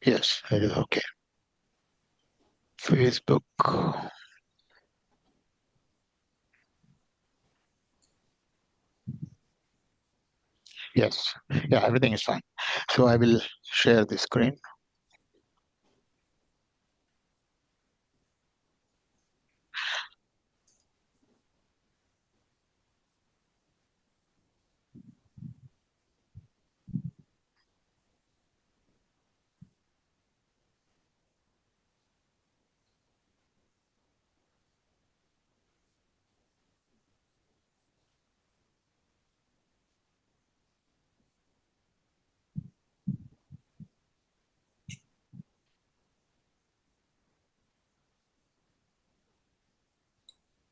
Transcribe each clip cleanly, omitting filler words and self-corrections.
Yes, it is okay. Facebook. Yes. Yeah, everything is fine. So I will share the screen.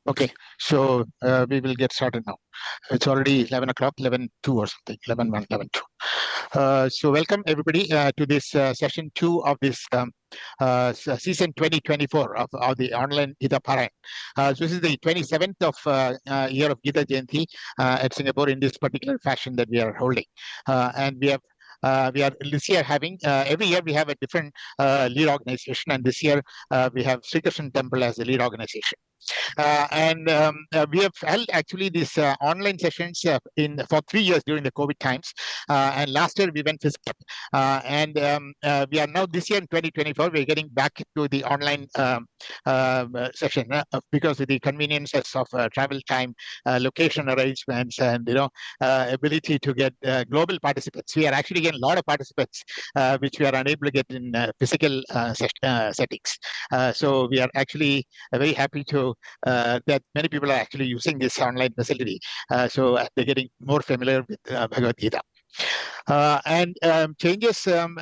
Okay. So we will get started now. It's already 11 o'clock, 11:02 or something, 11:01, 11:02. So welcome everybody to this session two of this season 2024 of the online Gita Parayan. So this is the 27th of year of Gita Jayanti at Singapore in this particular fashion that we are holding. And we are this year having every year we have a different lead organization, and this year we have Sri Krishna Temple as the lead organization. And we have held actually these online sessions in for 3 years during the COVID times. And last year we went physical. And we are now this year in 2024, we're getting back to the online session because of the conveniences of travel time, location arrangements, and ability to get global participants. We are actually getting a lot of participants, which we are unable to get in physical settings. So we are actually very happy to that many people are actually using this online facility. So they're getting more familiar with Bhagavad Gita. And changes from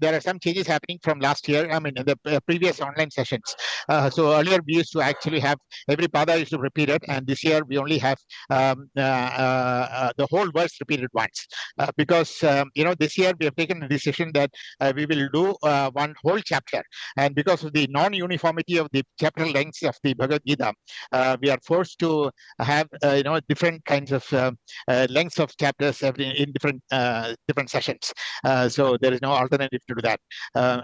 there are some changes happening from last year. I mean, in the previous online sessions. So earlier we used to actually have every pada used to repeat it, and this year we only have the whole verse repeated once because this year we have taken a decision that we will do one whole chapter, and because of the non-uniformity of the chapter lengths of the Bhagavad Gita, we are forced to have different kinds of lengths of chapters in different sessions. So there is no alternative to do that.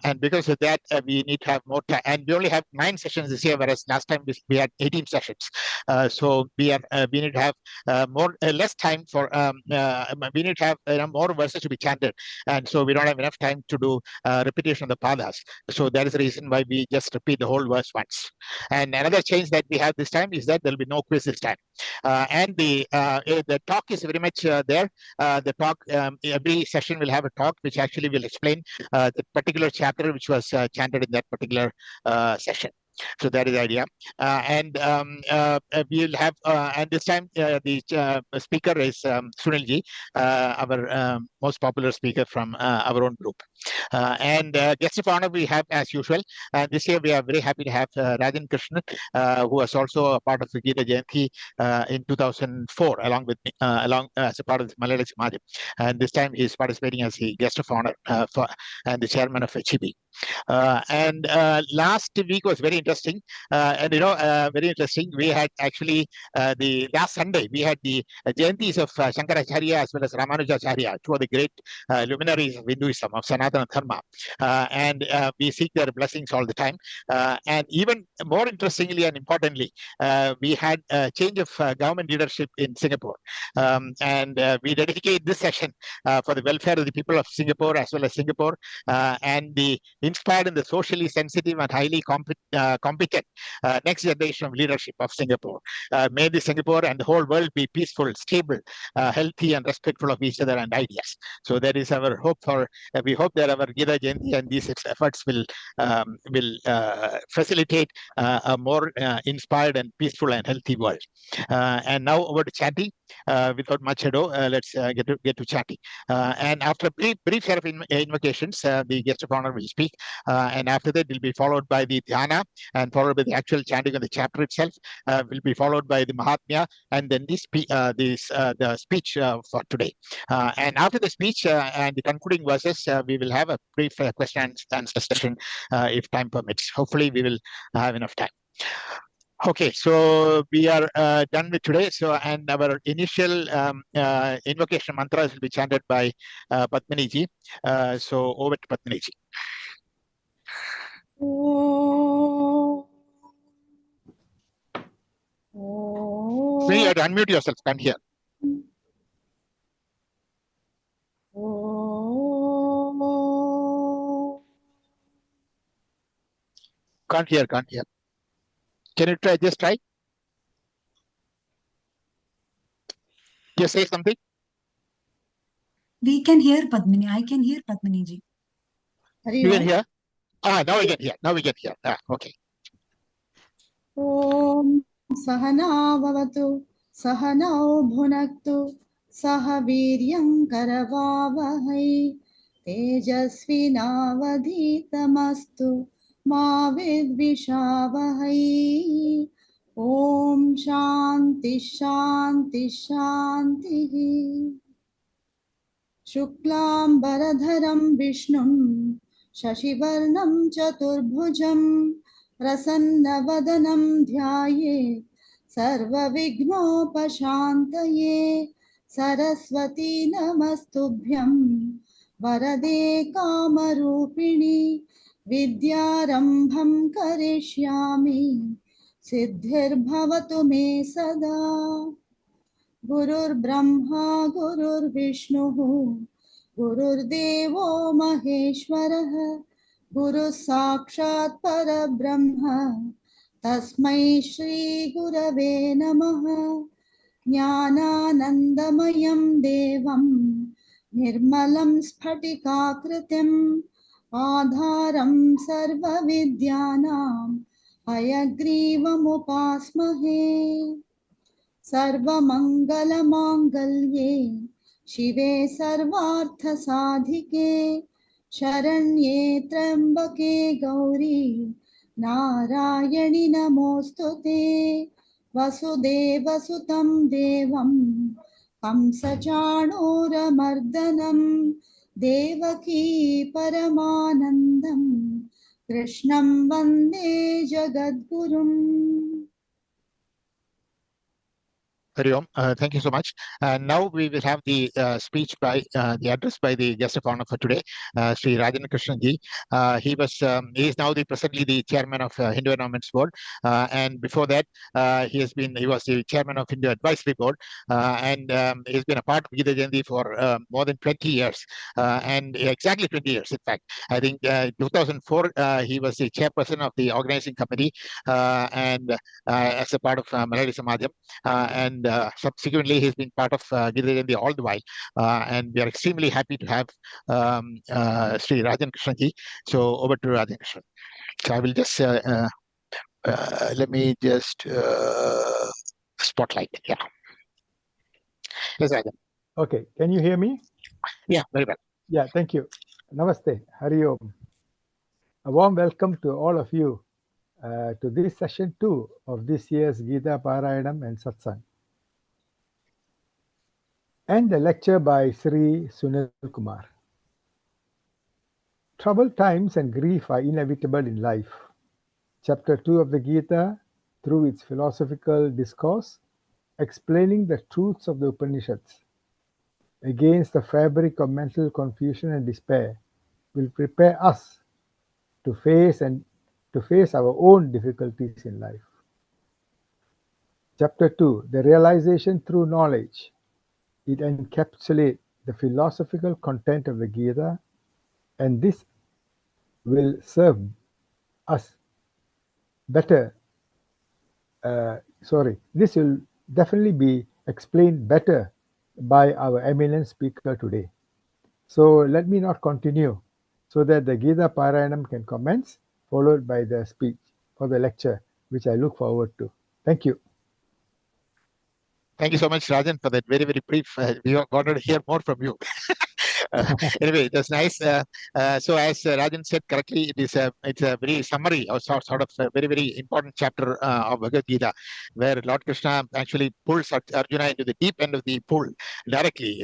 And because of that, we need to have more time. And we only have 9 sessions this year, whereas last time we had 18 sessions. So we need to have less time for we need to have more verses to be chanted, and so we don't have enough time to do repetition of the padas. So that is the reason why we just repeat the whole verse once. And another change that we have this time is that there will be no quiz this time. And the talk is very much there. The talk, every session will have a talk which actually will explain the particular chapter which was chanted in that particular session. So that is the idea. We'll have, and this time the speaker is Sunilji, our most popular speaker from our own group. And guest of honor we have as usual. This year we are very happy to have Rajan Krishnan, who was also a part of the Gita Jayanti in 2004, along with me, along as a part of the Malayali Samajam. And this time he is participating as the guest of honor and the chairman of HEB. And last week was very interesting. Very interesting. We had actually the last Sunday, we had the Jayantis of Shankaracharya as well as Ramanujacharya, two of the great luminaries of Hinduism, of Sanatana Dharma. And we seek their blessings all the time. And even more interestingly and importantly, we had a change of government leadership in Singapore. And we dedicate this session for the welfare of the people of Singapore as well as Singapore, and the inspired in the socially sensitive and highly competent next generation of leadership of Singapore. May the Singapore and the whole world be peaceful, stable, healthy, and respectful of each other and ideas. So that is our hope for. We hope that our Gita Jayanti and these efforts will facilitate a more inspired and peaceful and healthy world. And now over to Chanti. Without much ado, let's get to Chanti. And after a brief set of invocations, the guest of honor will speak. And after that, will be followed by the dhyana, and followed by the actual chanting of the chapter itself. Will be followed by the Mahatmya, and then the speech for today. And after the speech and the concluding verses, we will have a brief question and answer session if time permits. Hopefully, we will have enough time. Okay, so we are done with today. So, and our initial invocation mantras will be chanted by Padmini ji. So, over to Padmini ji. Padmini, you have to unmute yourself. Come here. Can't hear. Can't hear. Can you try? Just try. Just say something. We can hear Padmini. I can hear Padmini ji. You can hear? Now we can hear. Now we can hear. Okay. Om Sahana Bhavatu Sahanao Bhunaktu Saha Viryam Karavavahai Tejasvinavadhitamastu Ma Vidvishavahai. Om Shanti Shanti Shanti. Shuklambaradharam Vishnum Shashivarnam Chaturbhujam Prasannavadanam Dhyaye Sarvavighnopashantaye Saraswati Namastubhyam Varade Kamarupini Vidyarambham Karishyami Siddhirbhavatu me sada. Gurur Brahma Gurur Vishnu Gurur Devo Maheshwarah Guru Sakshat Parabrahma Tasmai Shri Gurave Namaha. Jnananandamayam Devam Nirmalam Sphatikakritim Adharam Sarva Vidyanam Hayagrivam Upasmahe. सर्वमंगलमांगल्ये शिवे सर्वार्थसाधिके शरण्ये त्र्यंबके गौरी नारायणि नमोस्तुते. वसुदेवसुतं देवं कंसचाणूरमर्दनं देवकी परमानन्दं कृष्णं वन्दे जगद्गुरुम्. Hari Om. Thank you so much. Now we will have the speech by the address by the guest of honor for today, Sri Rajendra Krishnan ji. He is now presently the chairman of Hindu Endowments Board, and before that he was the chairman of Hindu Advisory Board, and he's been a part of Gita Jayanti for more than 20 years, and exactly 20 years in fact. I think 2004 he was the chairperson of the organizing committee, and as a part of Malayali Samajam, and subsequently he's been part of Gita Jayanti all the while, and we are extremely happy to have Sri Rajan Krishnan ji. So over to Rajan Krishnan. So I will just let me just spotlight. Yeah. Yes, Rajan. Okay, can you hear me? Yeah, very well. Yeah, thank you. Namaste, Hari Om. A warm welcome to all of you to this session 2 of this year's Gita Parayanam and Satsang, and the lecture by Sri Sunil Kumar. Troubled times and grief are inevitable in life. Chapter 2 of the Gita, through its philosophical discourse, explaining the truths of the Upanishads against the fabric of mental confusion and despair, will prepare us to face our own difficulties in life. Chapter 2, the realization through knowledge. It encapsulates the philosophical content of the Gita, and this will serve us better. This will definitely be explained better by our eminent speaker today. So let me not continue, so that the Gita Parayanam can commence, followed by the speech or the lecture, which I look forward to. Thank you. Thank you so much, Rajan, for that very, very brief. We got to hear more from you. Anyway, that's nice. So as Rajan said correctly, it's a very summary or sort of a very, very important chapter of Bhagavad Gita, where Lord Krishna actually pulls Arjuna into the deep end of the pool directly,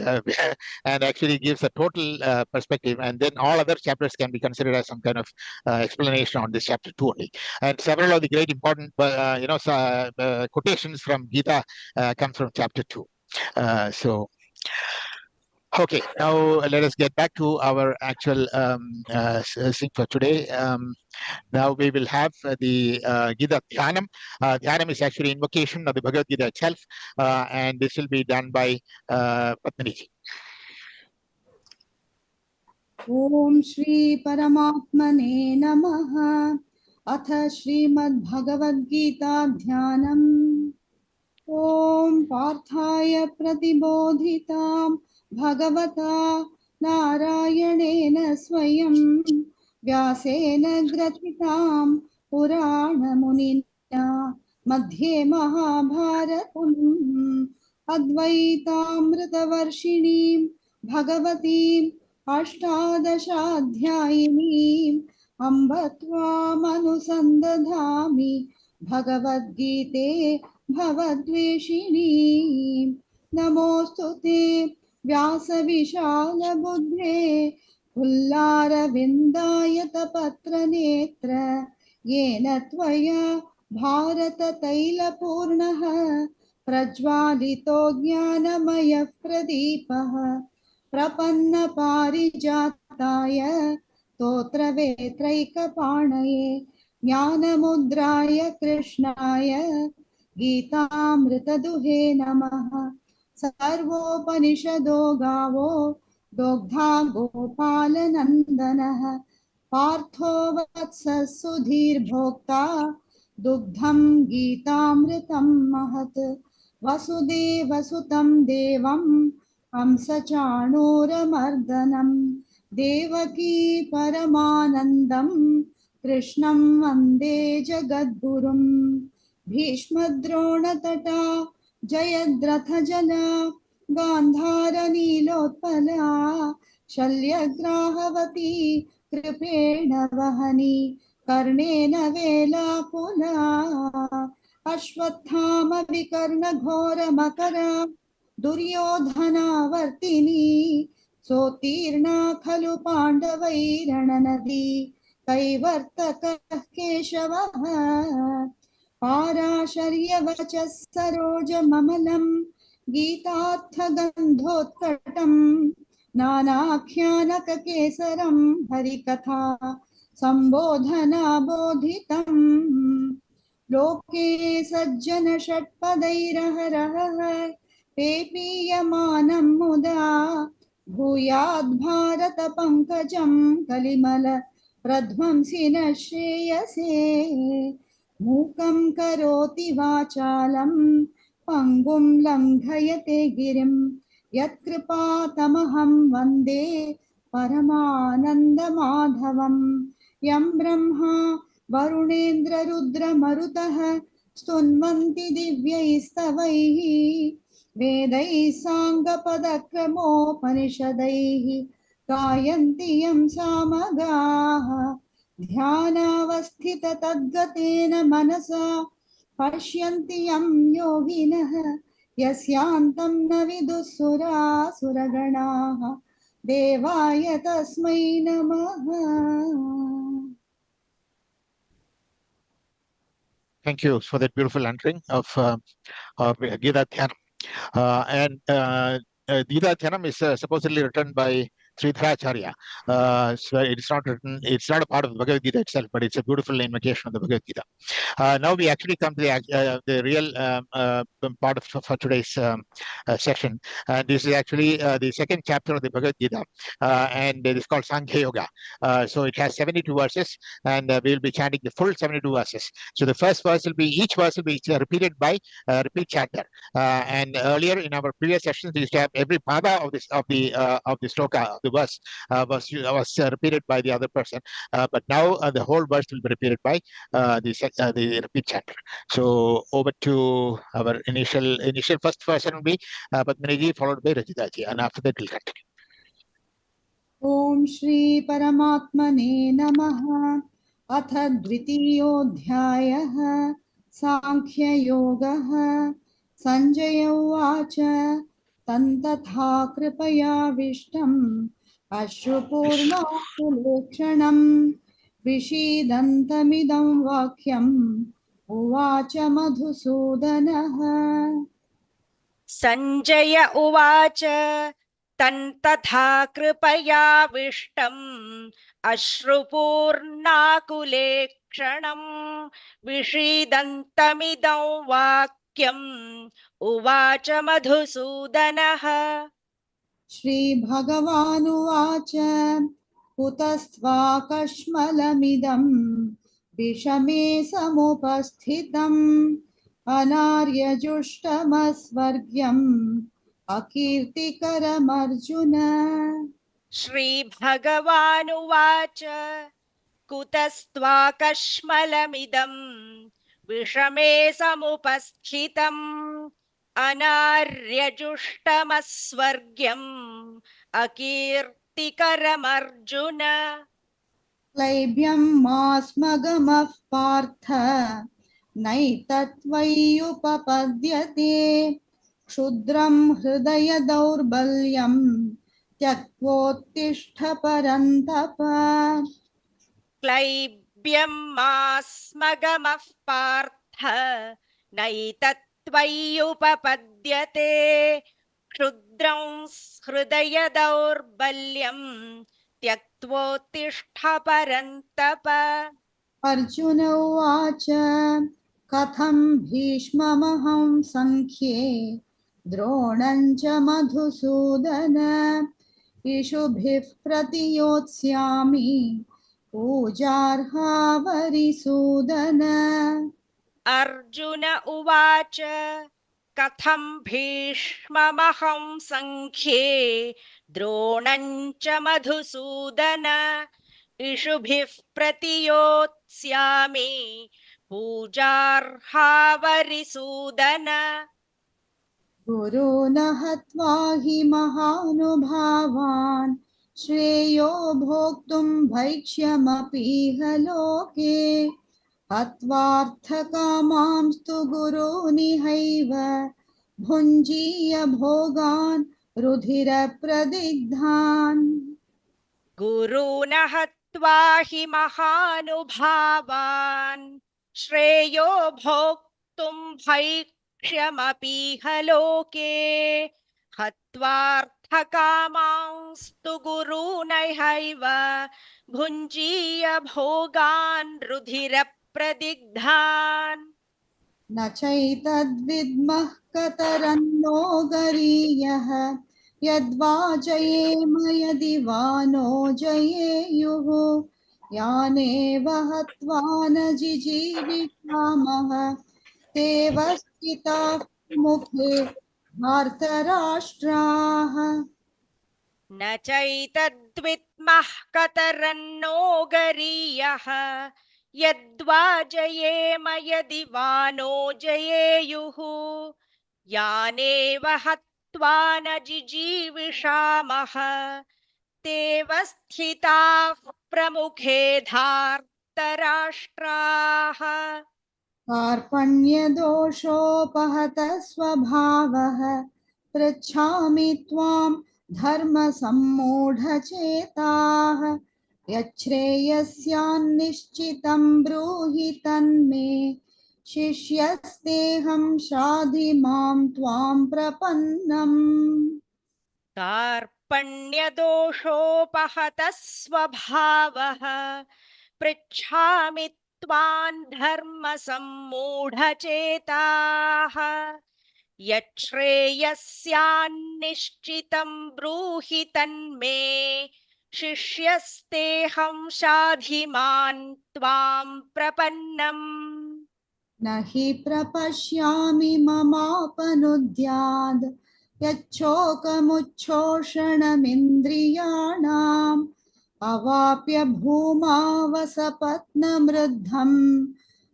and actually gives a total perspective. And then all other chapters can be considered as some kind of explanation on this chapter 2 only. And several of the great important, quotations from Gita come from chapter 2. So. Okay, now let us get back to our actual thing for today. Now we will have the Gita Dhyanam. Dhyanam is actually invocation of the Bhagavad Gita itself, and this will be done by Padmini. ॐ श्री परमात्मने नमः। अथ श्रीमद्भगवद्गीता ध्यानम्। ॐ पार्थाय प्रतिबोधितां भगवता नारायणेन स्वयं व्यासेन ग्रथितां पुराणमुनिना मध्ये महाभारतम् अद्वैतामृतवर्षिणीं भगवतीम् अष्टादशाध्यायिनीम् अम्ब त्वामनुसन्दधामि भगवद्गीते भवद्वेषिणीम्। नमोऽस्तु ते व्यासविशालबुद्धे पुल्लारविन्दायतपत्रनेत्र येन त्वया भारततैलपूर्णः प्रज्वालितो ज्ञानमयः प्रदीपः प्रपन्नपारिजाताय स्तोत्रवेत्रैकपाणये ज्ञानमुद्राय कृष्णाय गीतामृतदुहे नमः। सर्वोपनिषदो गावो दोग्धा गोपालनन्दनः पार्थो वत्सः सुधीर्भोक्ता दुग्धं गीतामृतं महत्। वसुदेवसुतं देवं हंसचाणूरमर्दनं देवकी परमानन्दं कृष्णं वन्दे जगद्गुरुम्। भीष्मद्रोणतटा जयद्रथजना गान्धारनीलोत्पला शल्यग्राहवती कृपेण वहनी कर्णेन वेलाकुला अश्वत्थामविकर्णघोरमकरा दुर्योधनावर्तिनी सोत्तीर्णा खलु पाण्डवैरणनदी कैवर्तकः केशवः पाराशर्यवचः सरोजममलं गीतार्थगन्धोत्कटं नानाख्यानककेसरं हरिकथा सम्बोधनाबोधितम्। लोके सज्जनषट्पदैरहरः पेपीयमानं मुदा भूयाद्भारतपङ्कजं कलिमल प्रध्वंसि न श्रेयसे। मूकं करोति वाचालं पङ्गुं लङ्घयते गिरिं यत्कृपातमहं वन्दे परमानन्दमाधवम्। यं ब्रह्मा वरुणेन्द्ररुद्रमरुतः स्तुन्वन्ति दिव्यैस्तवैः वेदैः साङ्गपदक्रमोपनिषदैः गायन्ति यं सामगाः। ध्यानावस्थिततद्गतेन मनसा पश्यन्ति यं योगिनः यस्यान्तं न विदुः सुरासुरगणाः देवाय तस्मै नमः। Thank you for that beautiful entering of Gita Dhyanam. Gita Dhyanam is supposedly written by Sridharacharya. So it's not written, it's not a part of the Bhagavad Gita itself, but it's a beautiful invocation of the Bhagavad Gita. Now we actually come to the real part of for today's session. And this is actually the second chapter of the Bhagavad Gita, and it is called Sankhya Yoga. So it has 72 verses, and we will be chanting the full 72 verses. So the first verse will be, each verse will be repeated by repeat chanter. And earlier in our previous sessions, we used to have every pada of the sloka, the verse was repeated by the other person. But now the whole verse will be repeated by the repeat chanter. So over to our initial first person will be Padmini ji, followed by Rajita ji, and after that we'll continue. ॐ श्री परमात्मने नमः। अथ द्वितीयोऽध्यायः सांख्ययोगः। संजय उवाच तन्तथा कृपयाविष्टम् अश्रुपूर्णाकुलेक्षणम् विषीदन्तमिदं वाक्यम् उवाच मधुसूदनः। सञ्जय उवाच तन्तथा कृपयाविष्टम् अश्रुपूर्णाकुलेक्षणम् विषीदन्तमिदं वाक्यम् उवाच मधुसूदनः। श्रीभगवानुवाच कुतस्त्वाकश्मलमिदं विषमे समुपस्थितम् अनार्यजुष्टमस्वर्ग्यम् अकीर्तिकरमर्जुन। श्रीभगवानुवाच कुतस्त्वाकश्मलमिदं विषमे समुपस्थितम् अनार्यजुष्टमस्वर्ग्यम् अकीर्तिकरमर्जुन। क्लैब्यं मास्मगमः पार्थ नैतत्त्वय्युपपद्यते क्षुद्रं हृदय दौर्बल्यं त्यक्त्वोत्तिष्ठ परन्तप। क्लैब्यं मास्मगमः पार्थ नैतत्त्वय्युपपद्यते क्षुद्रं हृदय दौर्बल्यं त्यक्त्वोत्तिष्ठ परन्तप। अर्जुन उवाच कथं भीष्ममहं संख्ये द्रोणं च मधुसूदन इषुभिः प्रतियोत्स्यामि पूजार्हावरिसूदन। अर्जुन उवाच कथं भीष्ममहं संख्ये द्रोणं च मधुसूदन इषुभिः प्रतियोत्स्यामि पूजार्हावरिसूदन। गुरून् हत्वा हि महानुभावान् श्रेयो भोक्तुं भैक्ष्यमपीह लोके हत्वार्थकामांस्तु गुरूनिहैव भुञ्जीय भोगान् रुधिरप्रदिग्धान्। गुरून् हत्वा हि महानुभावान् श्रेयो भोक्तुं भैक्ष्यमपीह लोके हत्वार्थकामांस्तु गुरूनैव भुञ्जीय भोगान् रुधिरप्रदिग्धान्। न चैतद्विद्मः कतरन्नो गरीयः यद्वा जयेम यदि वा नो जयेयुः यानेव हत्वा न जिजीविषामः तेव स्थिताः मुखे धार्तराष्ट्राः। न चैतद्विद्मः कतरन्नो गरीयः यद्वा जयेम यदि वा नो जयेयुः यानेव हत्वा न जिजीविषामः तेव स्थिताः प्रमुखे धार्तराष्ट्राः। कार्पण्यदोषोपहतः स्वभावः पृच्छामि त्वां धर्मसम्मूढचेताः यच्छ्रेयस्यान्निश्चितं ब्रूहि तन्मे शिष्यस्तेऽहं शाधि मां त्वां प्रपन्नम्। कार्पण्यदोषोपहतः स्वभावः पृच्छामि त्वां धर्मसम्मूढचेताः यच्छ्रेयस्यान्निश्चितं ब्रूहि तन्मे शिष्यस्तेऽहं शाधि मां त्वां प्रपन्नम्। न हि प्रपश्यामि ममापनुद्याद् यच्छोकमुच्छोषणमिन्द्रियाणाम् अवाप्य भूमावसपत्नमृद्धं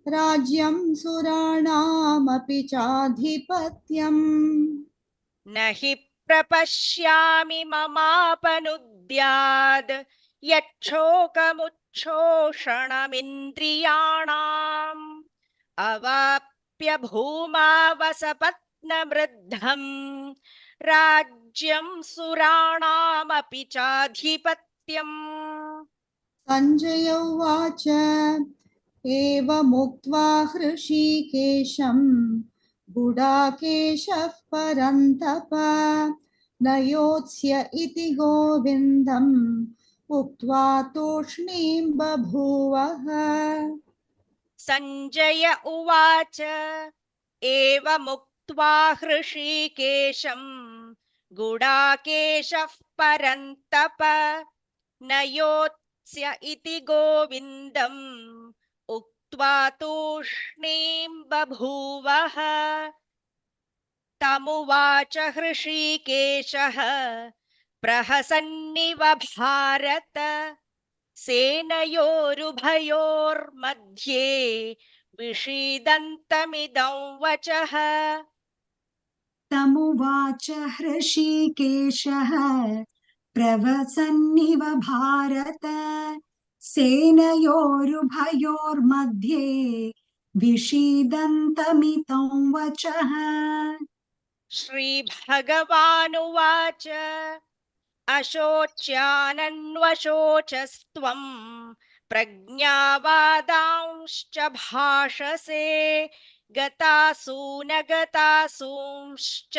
राज्यं सुराणामपि चाधिपत्यम्। न हि प्रपश्यामि ममापनुद्याद् यच्छोकमुच्छोषणमिन्द्रियाणाम् अवाप्य भूमावसपत्नवृद्धम् राज्यं सुराणामपि चाधिपत्यम्। सञ्जय उवाच एवमुक्त्वा हृषीकेशं गुडाकेशः परन्तप न योत्स्य इति गोविन्दम् उक्त्वा तूष्णीं बभूवः। सञ्जय उवाच एवमुक्त्वा हृषीकेशं गुडाकेशः परन्तप न योत्स्य इति गोविन्दम् उक्त्वा तूष्णीं बभूवः। तमुवाच हृषीकेशः प्रहसन्निव भारत सेनयोरुभयोर्मध्ये विषीदन्तमिदं वचः। तमुवाच हृषीकेशः प्रवसन्निव भारत सेनयोरुभयोर्मध्ये विषीदन्तमितं वचः। श्रीभगवानुवाच अशोच्यानन्वशोचस्त्वं प्रज्ञावादांश्च भाषसे गतासून गतासूंश्च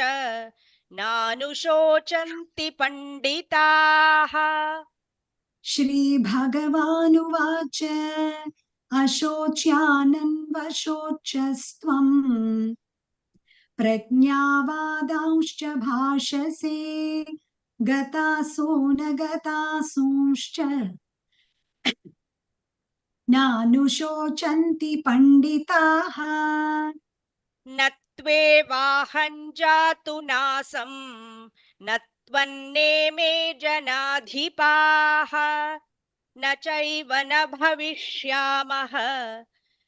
नानुशोचन्ति पण्डिताः। श्रीभगवानुवाच अशोच्यानन्वशोचस्त्वं प्रज्ञावादांश्च भाषसे गतासो न गतासूंश्च नानुशोचन्ति पण्डिताः। न त्वेवाहं जातु नासं न त्वन्नेमे जनाधिपाः न चैव न भविष्यामः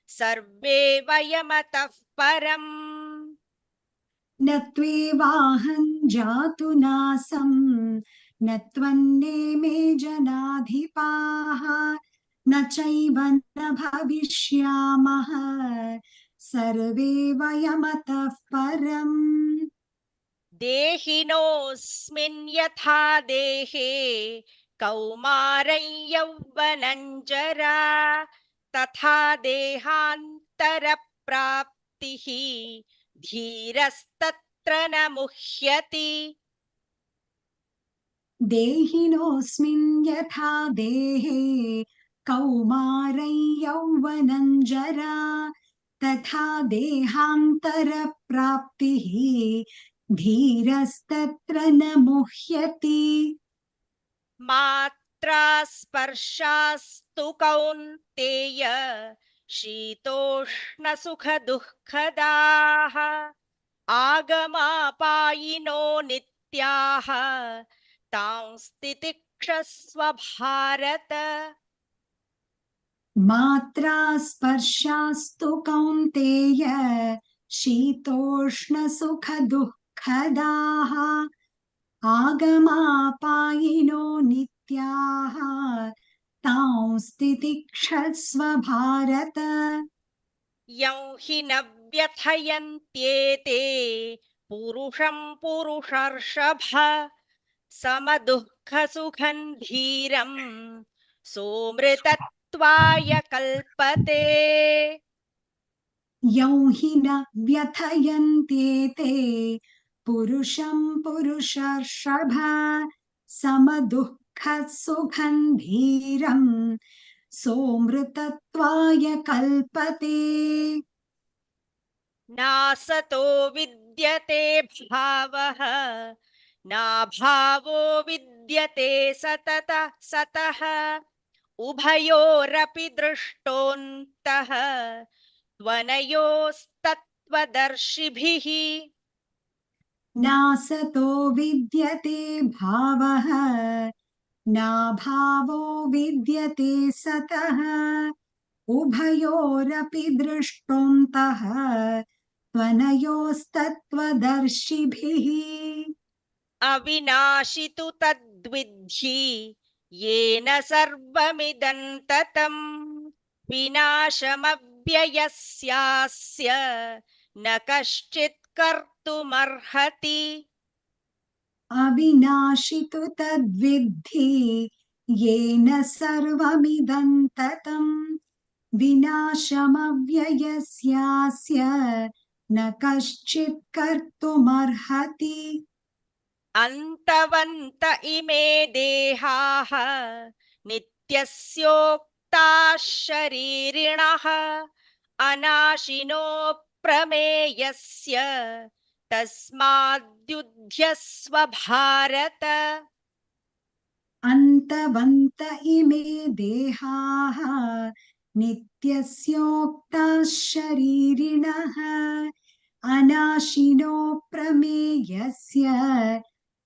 सर्वे वयमतः परम्। न त्वेवाहं जातु नासं न त्वन्नेमे जनाधिपाः न चैव न भविष्यामः सर्वे वयमतः परम्। देहिनोऽस्मिन् यथा देहे कौमारं यौवनं जरा तथा देहान्तरप्राप्तिः धीरस्तत्र न मुह्यति। देहिनोऽस्मिन् यथा देहे कौमारं यौवनं जरा तथा देहान्तरप्राप्तिः धीरस्तत्र न मुह्यति। मात्रा स्पर्शास्तु कौन्तेय शीतोष्णसुखदुःखदाः आगमापायिनो नित्याः तांस्तितिक्षस्व भारत। मात्रा स्पर्शास्तु कौन्तेय शीतोष्णसुखदुःखदाः आगमापायिनो नित्याः तांस्तितिक्षस्व भारत। यं हि न व्यथयन्त्येते पुरुषं पुरुषर्षभ समदुःखसुखं धीरं सोमृतत्वाय कल्पते। यं हि न व्यथयन्त्येते पुरुषं पुरुषर्षभ समदुःखसुखं धीरं सोमृतत्वाय कल्पते। नासतो विद्यते भावः नाभावो विद्यते सतः उभयोरपि दृष्टोऽन्तः त्वनयोस्तत्त्वदर्शिभिः। नासतो विद्यते भावः नाभावो विद्यते सतः उभयोरपि दृष्टोऽन्तः त्वनयोस्तत्त्वदर्शिभिः। अविनाशि तु तद्विद्धि येन सर्वमिदं ततं विनाशमव्ययस्यास्य न कश्चित् कर्तुमर्हति अविनाशि तु तद्विद्धि येन सर्वमिदं ततं विनाशमव्ययस्यास्य न कश्चित् कर्तुमर्हति अन्तवन्त इमे देहाः नित्यस्योक्ताः शरीरिणः अनाशिनो प्रमेयस्य तस्माद्युध्यस्व भारत अन्तवन्त इमे देहाः नित्यस्योक्ताः शरीरिणः अनाशिनो प्रमेयस्य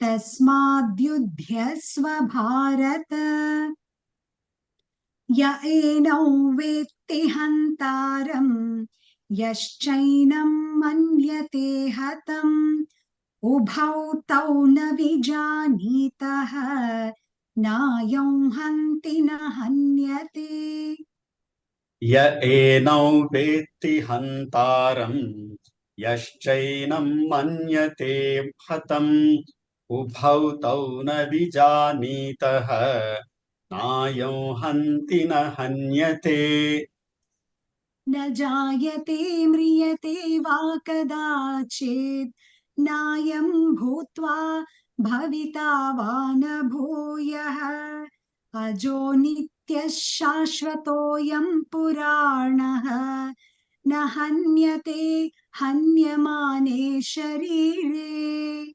तस्माद्युध्यस्व भारत य एनौ वेत्ति हन्तारं यश्चैनं मन्यते हतम् उभौ तौ न विजानीतः नायं हन्ति न हन्यते य एनौ वेत्ति हन्तारं यश्चैनं मन्यते हतम् उभौ तौ न विजानीतः नायं हन्ति न हन्यते न जायते म्रियते वा कदाचित् नायं भूत्वा भविता वा न भूयः अजो नित्यः शाश्वतोऽयं पुराणः न हन्यते हन्यमाने शरीरे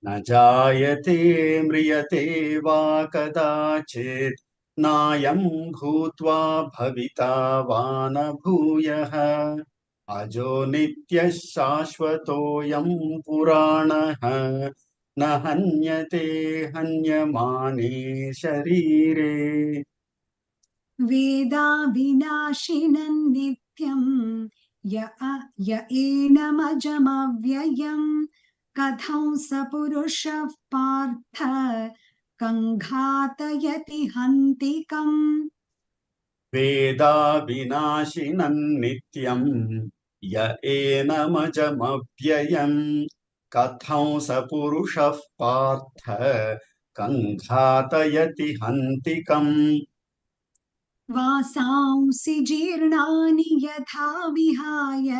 न जायते म्रियते वा कदाचित् नायं भूत्वा भविता वा न भूयः अजो नित्यः शाश्वतोऽयं पुराणः न हन्यते हन्यमाने शरीरे वेदा विनाशिनं नित्यं य एनमजमव्ययम् कथं स पुरुषः पार्थ कं घातयति हन्तिकम् वेदा विनाशिनं नित्यं य एनमजमव्ययम् कथं स पुरुषः पार्थ कं घातयति हन्तिकम् वासांसि जीर्णानि यथा विहाय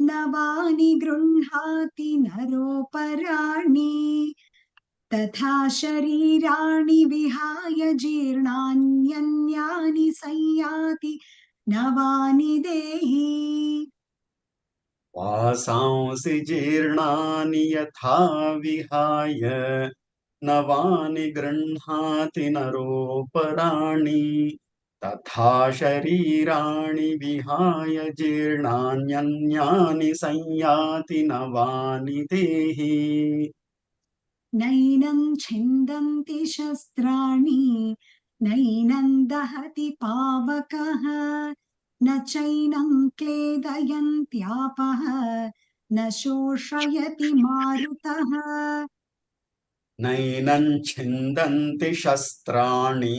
नवानि गृह्णाति नरोपराणि तथा शरीराणि विहाय जीर्णान्यन्यानि संयाति नवानि देहि वासांसि जीर्णानि यथा विहाय नवानि गृह्णाति नरोपराणि तथा शरीराणि विहाय जीर्णान्यन्यानि संयाति नवानि देहि नैनं छिन्दन्ति शस्त्राणि नैनं दहति पावकः न चैनं क्लेदयन्त्यापः न शोषयति मारुतः नैनं छिन्दन्ति शस्त्राणि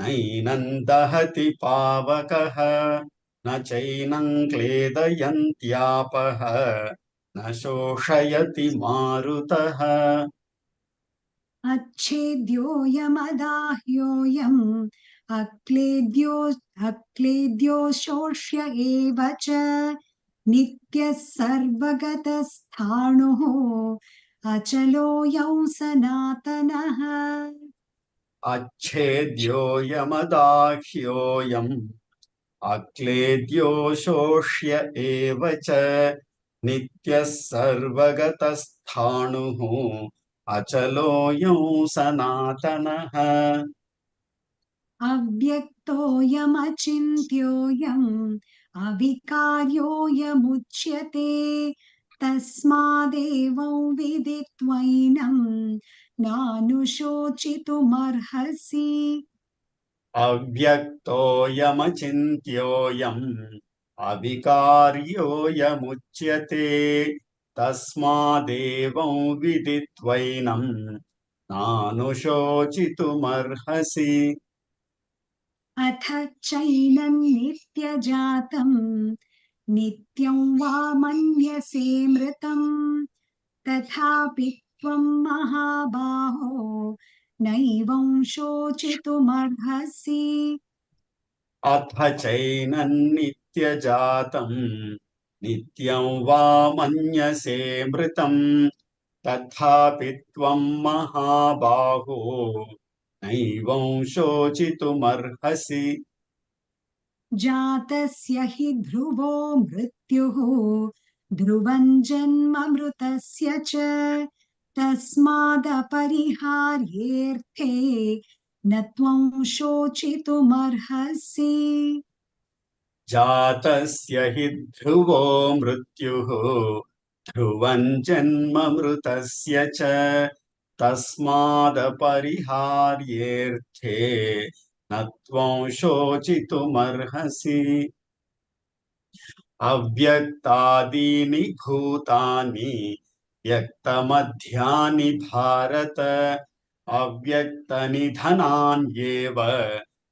नैनं दहति पावकः न चैनं क्लेदयन्त्यापः न शोषयति मारुतः अच्छेद्योऽयमदाह्योऽयम् अक्लेद्यो शोष्य एव च नित्यः सर्वगतस्थाणुः अचलोऽयं सनातनः अच्छेद्योऽयमदाह्योऽयम् अक्लेद्यो शोष्य एव च नित्यः सर्वगतस्थाणुः अचलोऽयं सनातनः अव्यक्तोऽयमचिन्त्योऽयम् अविकार्योऽयमुच्यते तस्मादेवं विदित्वैनं नानुशोचितुमर्हसि अव्यक्तोऽयमचिन्त्योऽयम् अविकार्योऽयमुच्यते तस्मादेवं विदित्वैनं नानुशोचितुमर्हसि अथ चैनं नित्यजातं नित्यं वा मन्यसे मृतं तथापि त्वं महाबाहो नैवं शोचितुमर्हसि अथ चैनन्नित्यजातं नित्यं वा मन्यसे मृतं तथापि त्वं महाबाहो नैवं शोचितुमर्हसि जातस्य हि ध्रुवो मृत्युः ध्रुवं जन्ममृतस्य च तस्मादपरिहार्येऽर्थे न त्वं शोचितुमर्हसि जातस्य हि ध्रुवो मृत्युः ध्रुवं जन्ममृतस्य च तस्मादपरिहार्येऽर्थे न त्वं शोचितुमर्हसि अव्यक्तादीनि भूतानि व्यक्तमध्यानि भारत अव्यक्तनिधनान्येव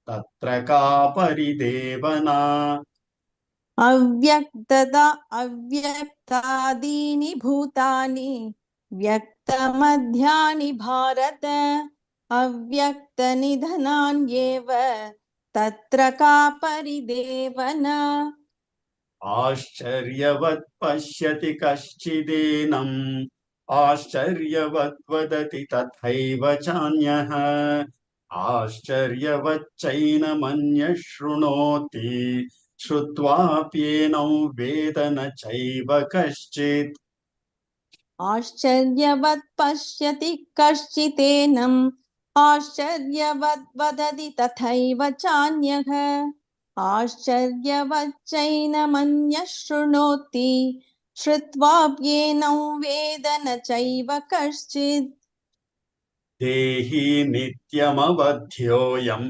तत्र का परिदेवना अव्यक्तादीनि भूतानि व्यक्तमध्यानि भारत अव्यक्तनिधनान्येव तत्र का परिदेवना आश्चर्यवत् पश्यति कश्चिदेनम् आश्चर्यवत् वदति तथैव चान्यः आश्चर्यवच्चैनमन्यः शृणोति श्रुत्वाप्येनं वेद न चैव कश्चित् आश्चर्यवत् पश्यति कश्चिदेनम् आश्चर्यवत् वदति तथैव चान्यः आश्चर्यवच्चैनमन्यः शृणोति श्रुत्वाप्येनं वेद न चैव कश्चित् देहि नित्यमवध्योऽयम्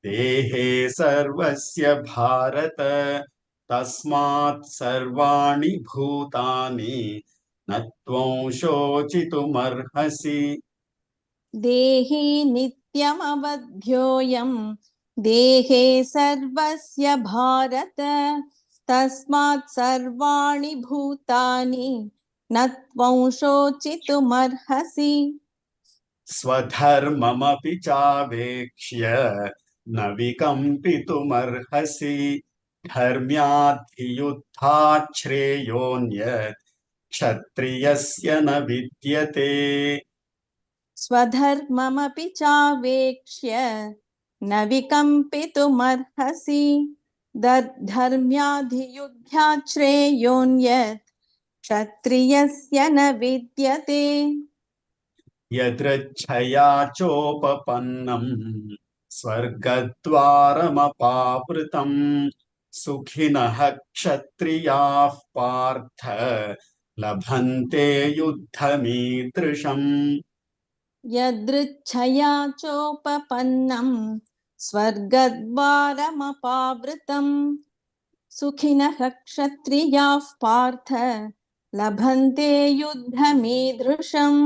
देहे सर्वस्य भारत तस्मात् सर्वाणि भूतानि न त्वं शोचितुमर्हसि देहि नित्यमवध्योऽयम् देहे सर्वस्य भारत तस्मात् सर्वाणि भूतानि न त्वं शोचितुमर्हसि स्वधर्ममपि चावेक्ष्य न विकम्पितुमर्हसि धर्म्याद्धियुद्धात् श्रेयोऽन्यत् क्षत्रियस्य न विद्यते स्वधर्ममपि चावेक्ष्य न विकम्पितुमर्हसि धर्म्याधियुद्धात् श्रेयोऽन्यत् क्षत्रियस्य न विद्यते यदृच्छया चोपपन्नम् स्वर्गद्वारमपावृतम् सुखिनः क्षत्रियाः पार्थ लभन्ते युद्धमीदृशम् यदृच्छया चोपपन्नं स्वर्गद्वारमपावृतम् सुखिनः क्षत्रियाः पार्थ लभन्ते युद्धमीदृशम्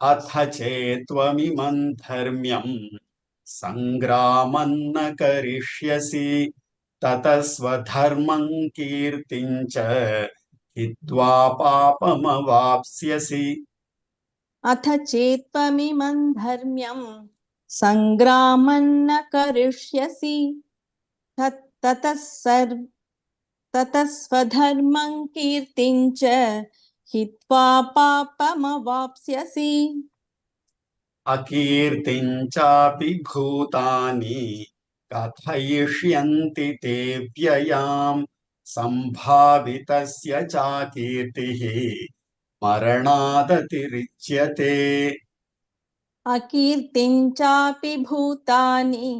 अथ चेत्त्वमिमम् धर्म्यम् सङ्ग्रामम् न करिष्यसि ततः स्वधर्मम् कीर्तिम् च हित्वा पापमवाप्स्यसि अथ चेत्त्वमिमं धर्म्यं सङ्ग्रामं न करिष्यसि ततः स्वधर्मं कीर्तिं च हित्वा पापमवाप्स्यसि अकीर्तिम् चापि भूतानि कथयिष्यन्ति ते व्ययाम् सम्भावितस्य चाकीर्तिः मरणादतिरिच्यते अकीर्तिं चापि भूतानि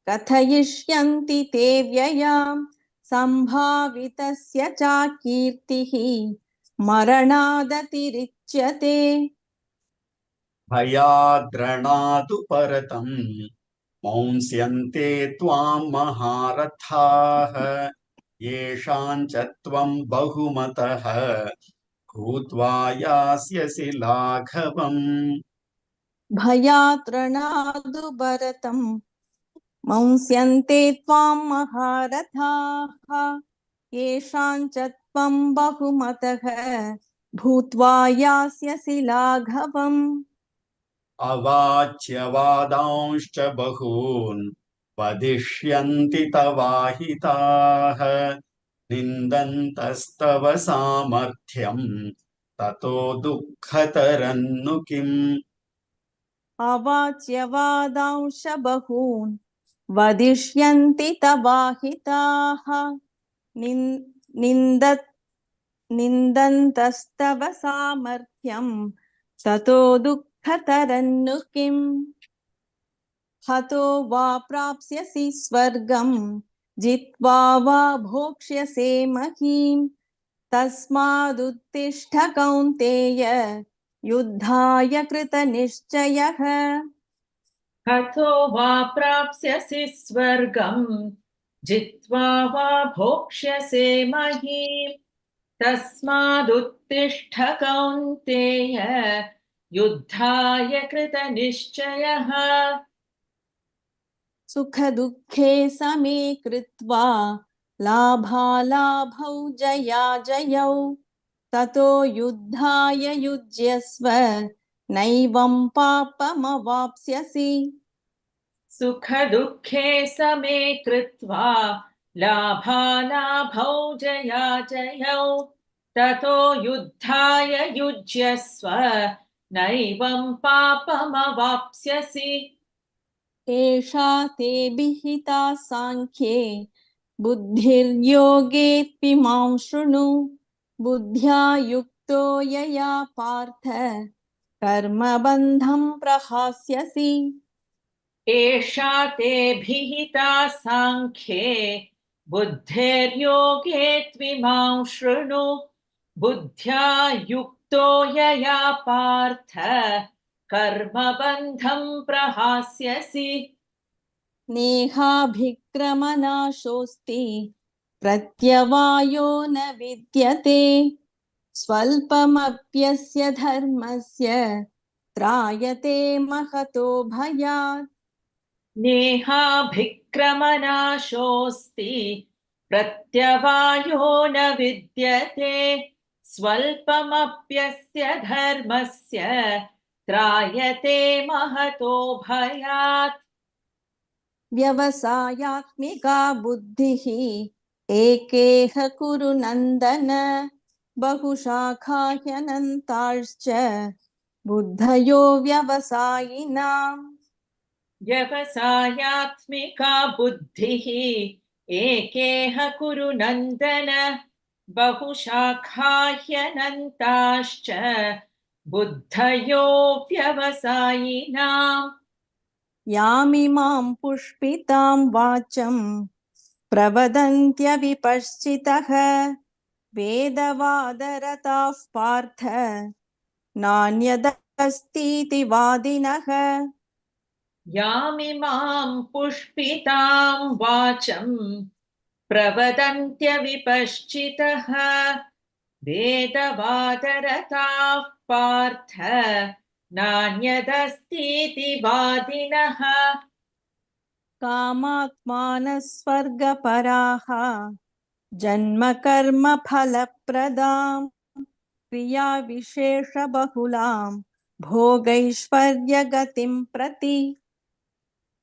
कथयिष्यन्ति ते व्ययाम् सम्भावितस्य चाकीर्तिः मरणादतिरिच्यते भयाद्रणादु परतम् मंस्यन्ते त्वाम् महारथाः येषां च त्वं बहुमतः भूत्वा यास्यसि लाघवम् भयात्रणादुभरतं मंस्यन्ते त्वां महारथाः येषां च त्वं बहुमतः भूत्वा यास्यसि लाघवम् अवाच्यवादांश्च बहून् वदिष्यन्ति तवाहिताः निन्दन्तस्तव सामर्थ्यम् ततो दुःखतरन्नु किम् अवाच्यवादांश बहून् वदिष्यन्ति तवाहिताः निन्दन्तस्तव सामर्थ्यं ततो दुःखतरन्नु किम् हतो वा प्राप्स्यसि स्वर्गं जित्वा वा भोक्ष्यसे महीम् तस्मादुत्तिष्ठ कौन्तेय युद्धाय कृतनिश्चयः हतो वा प्राप्स्यसि स्वर्गं जित्वा वा भोक्ष्यसे महीम् तस्मादुत्तिष्ठ कौन्तेय युद्धाय कृतनिश्चयः सुखदुःखे समे कृत्वा लाभालाभौ जयाजयौ ततो युद्धाय युज्यस्व नैवं पापमवाप्स्यसि सुखदुःखे समे कृत्वा लाभालाभौ जयाजयौ ततो युद्धाय युज्यस्व नैवं पापमवाप्स्यसि एषा ते विहिता साङ्ख्ये बुद्धिर्योगे त्विमां शृणु बुद्ध्या युक्तो यया पार्थ कर्मबन्धं प्रहास्यसि एषा ते विहिता साङ्ख्ये बुद्धिर्योगे त्विमां शृणु बुद्ध्या युक्तो यया पार्थ कर्मबन्धं प्रहास्यसि नेहाभिक्रमनाशोऽस्ति प्रत्यवायो न विद्यते स्वल्पमप्यस्य धर्मस्य त्रायते महतो भयात् नेहाभिक्रमनाशोऽस्ति प्रत्यवायो न विद्यते स्वल्पमप्यस्य धर्मस्य त्रायते महतो भयात् व्यवसायात्मिका बुद्धिः एकेह कुरु नन्दन बहुशाखा ह्यनन्ताश्च बुद्धयो व्यवसायिनाम् व्यवसायात्मिका बुद्धिः एकेह कुरु नन्दन बहुशाखा ह्यनन्ताश्च बुद्धयो व्यवसायिनाम् यामिमां पुष्पितां वाचं प्रवदन्त्यविपश्चितः वेदवादरताः पार्थ नान्यदस्तीति वादिनः यामिमां पुष्पितां वाचं प्रवदन्त्यविपश्चितः वेदवादरताः पार्थ नान्यदस्तीति वादिनः कामात्मानः स्वर्गपराः जन्मकर्मफलप्रदां क्रियाविशेषबहुलां भोगैश्वर्यगतिं प्रति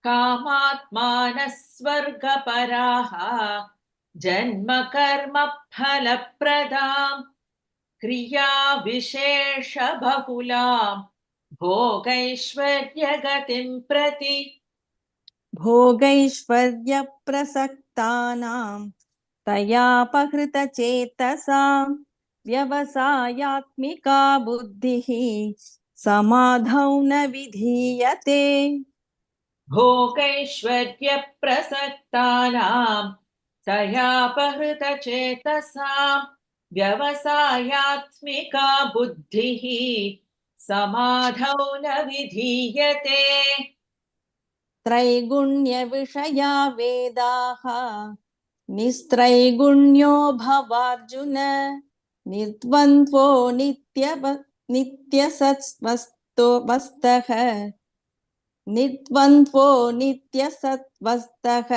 कामात्मानः स्वर्गपराः जन्मकर्मफलप्रदां क्रियाविशेषबहुलां भोगैश्वर्यगतिं प्रति भोगैश्वर्यप्रसक्तानां तयापहृतचेतसां व्यवसायात्मिका बुद्धिः समाधौ न विधीयते भोगैश्वर्यप्रसक्तानां तयापहृतचेतसां व्यवसायात्मिका बुद्धिः समाधौ न विधीयते त्रैगुण्यविषया वेदाः निस्त्रैगुण्यो भवार्जुन निर्द्वन्द्वो नित्यसत्त्वस्तः निर्द्वन्द्वो नित्यसत्त्वस्तः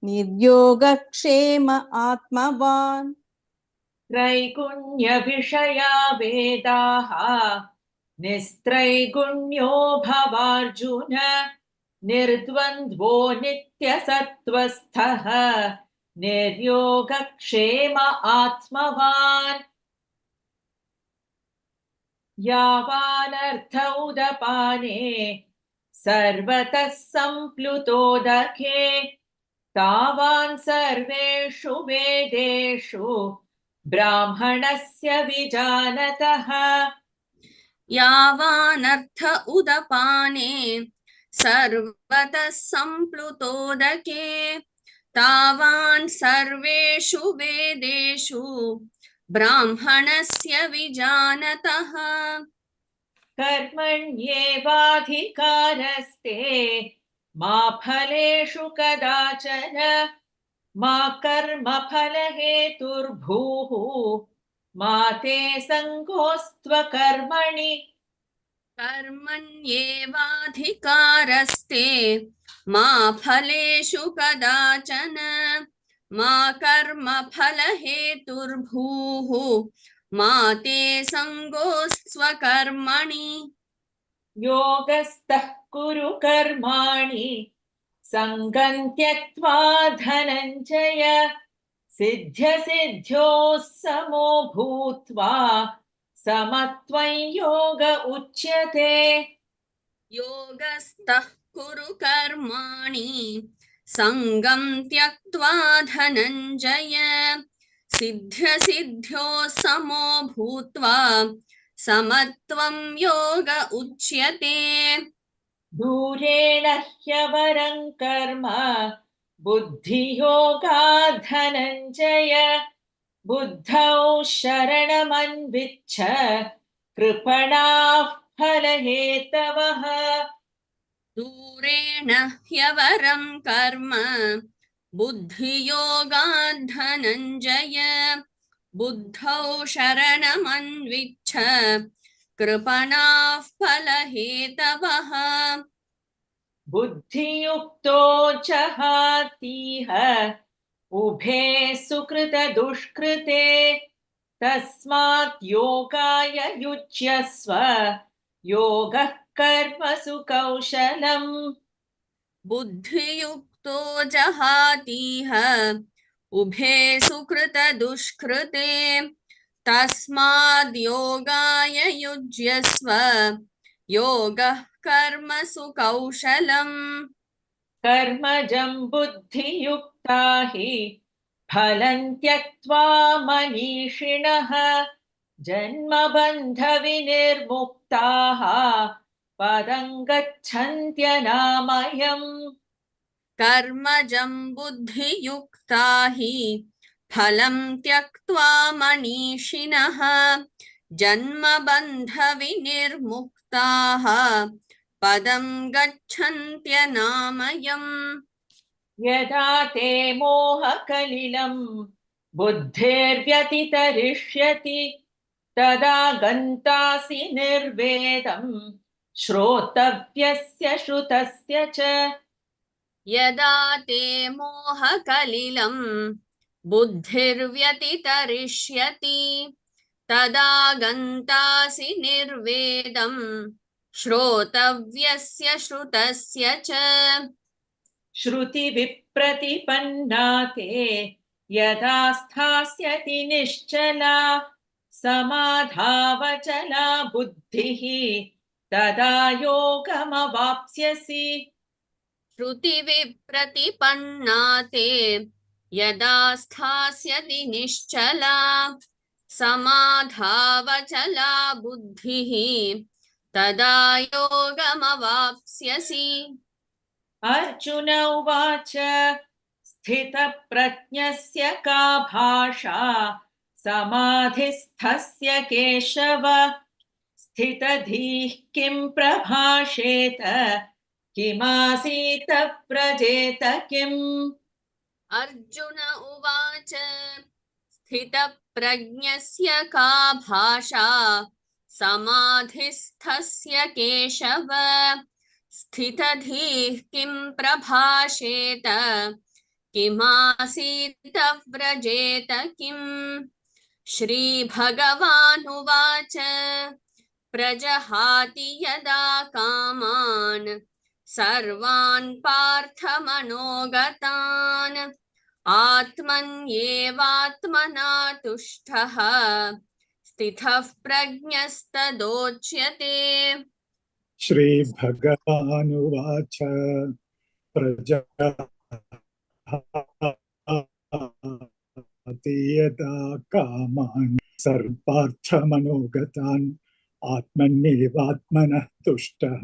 निर्योगक्षेम आत्मवान् त्रैगुण्यविषया वेदाः निस्त्रैगुण्यो भवार्जुन निर्द्वन्द्वो नित्यसत्त्वस्थः निर्योगक्षेम आत्मवान् यावानर्थ उदपाने सर्वतः सम्प्लुतोदके तावान् सर्वेषु वेदेषु ब्राह्मणस्य विजानतः यावानर्थ उदपाने सर्वतः सम्प्लुतोदके तावान् सर्वेषु वेदेषु ब्राह्मणस्य विजानतः कर्मण्येवाधिकारस्ते मा फलेषु कदाचन मा कर्मफलहेतुर्भूः मा ते सङ्गोऽस्त्वकर्मणि कर्मण्येवाधिकारस्ते मा फलेषु कदाचन मा कर्मफलहेतुर्भूः मा ते सङ्गोऽस्त्वकर्मणि योगस्थः कुरु कर्माणि सङ्गं त्यक्त्वा धनञ्जय सिद्ध्यसिद्ध्योः समो भूत्वा समत्वं योग उच्यते योगस्थः कुरु कर्माणि सङ्गं त्यक्त्वा धनञ्जय सिद्ध्यसिद्ध्योः समो भूत्वा समत्वं योग उच्यते दूरेण ह्यवरं कर्म बुद्धियोगात् धनञ्जय बुद्धौ शरणमन्विच्छ कृपणाः फलहेतवः दूरेण ह्यवरं कर्म बुद्धियोगात् धनञ्जय बुद्धौ शरणमन्विच्छ कृपणाः फलहेतवः बुद्धियुक्तो जहातीह उभे सुकृतदुष्कृते तस्मात् योगाय युज्यस्व योगः कर्मसु कौशलम् बुद्धियुक्तो जहातीह उभे सुकृतदुष्कृते तस्माद् योगाय युज्यस्व योगः कर्मसु कौशलम् कर्मजं बुद्धियुक्ता हि फलं त्यक्त्वा मनीषिणः जन्मबन्धविनिर्मुक्ताः पदं गच्छन्त्यनामयम् कर्मजं बुद्धियुक्ता हि फलं त्यक्त्वा मनीषिणः जन्मबन्धविनिर्मुक्ताः पदं गच्छन्त्यनामयम् यदा ते मोहकलिलं बुद्धिर्व्यतितरिष्यति तदा गन्तासि निर्वेदं श्रोतव्यस्य श्रुतस्य च यदा ते मोहकलिलं बुद्धिर्व्यतितरिष्यति तदा गन्तासि निर्वेदं श्रोतव्यस्य श्रुतस्य च श्रुतिविप्रतिपन्ना ते यदा स्थास्यति निश्चला समाधावचला बुद्धिः तदा योगमवाप्स्यसि श्रुतिविप्रतिपन्ना ते यदा स्थास्यति निश्चला समाधावचला बुद्धिः तदा योगमवाप्स्यसि अर्जुन उवाच स्थितप्रज्ञस्य का भाषा समाधिस्थस्य केशव स्थितधीः किं प्रभाषेत किमासीत व्रजेत किम् अर्जुन उवाच स्थितप्रज्ञस्य का भाषा समाधिस्थस्य केशव स्थितधीः किं प्रभाषेत किमासीत व्रजेत किम् श्रीभगवानुवाच प्रजहाति यदा कामान् सर्वान् पार्थमनोगतान् आत्मन्येवात्मना तुष्टः स्थितः प्रज्ञस्तदोच्यते श्रीभगवानुवाच प्रजहाति यदा कामान् सर्वार्थमनोगतान् आत्मन्येवात्मनः तुष्टः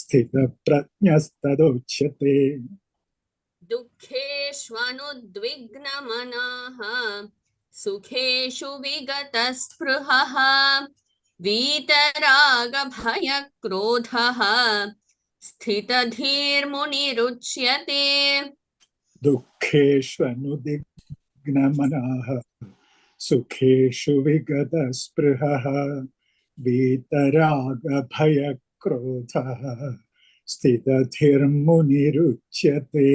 स्थितप्रज्ञस्तदोच्यते दुःखेष्वनुद्विग्नमनाः सुखेषु विगतस्पृहः वीतरागभयक्रोधः स्थितधीर्मुनिरुच्यते दुःखेष्वनुद्विग्नमनाः सुखेषु विगतस्पृहः वीतरागभयक्रोधः स्थितधीर्मुनिरुच्यते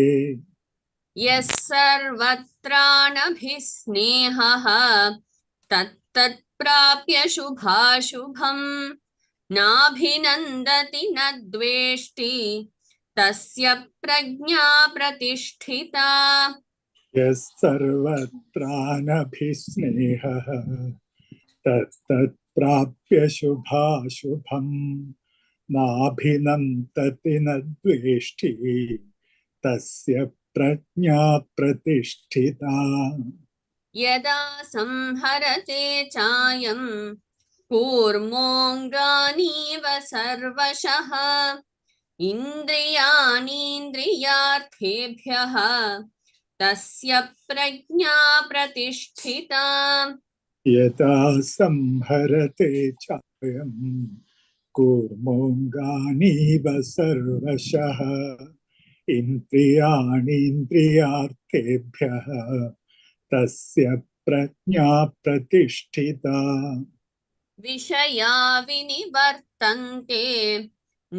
यः सर्वत्रानभिस्नेहः तत्तत्प्राप्य शुभाशुभम् नाभिनन्दति न द्वेष्टि तस्य प्रज्ञा प्रतिष्ठिता यः सर्वत्रानभिस्नेहः तत्तत्प्राप्य शुभाशुभम् नाभिनन्दति न द्वेष्टि तस्य प्रज्ञा प्रतिष्ठिता यदा संहरते चायं कूर्मोऽङ्गानीव सर्वशः इन्द्रियाणीन्द्रियार्थेभ्यः तस्य प्रज्ञा प्रतिष्ठिता यदा संहरते चायं कूर्मोऽङ्गानीव सर्वशः इन्द्रियाणीन्द्रियार्थेभ्यः तस्य प्रज्ञा प्रतिष्ठिता विषया विनिवर्तन्ते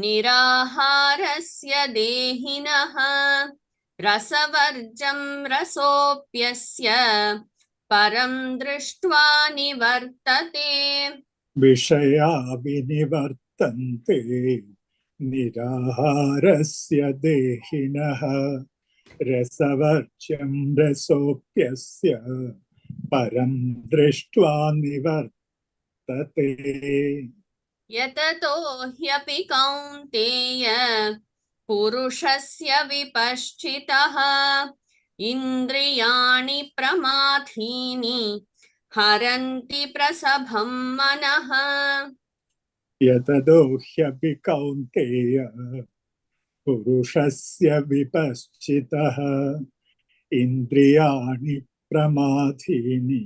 निराहारस्य देहिनः रसवर्जं रसोऽप्यस्य परं दृष्ट्वा निवर्तते विषया विनिवर्तन्ते निराहारस्य देहिनः रसवर्ज्यं रसोऽप्यस्य परं दृष्ट्वा निवर्तते यततो ह्यपि कौन्तेय पुरुषस्य विपश्चितः इन्द्रियाणि प्रमाथीनि हरन्ति प्रसभं मनः यततो ह्यपि कौन्तेय पुरुषस्य विपश्चितः इन्द्रियाणि प्रमाथीनि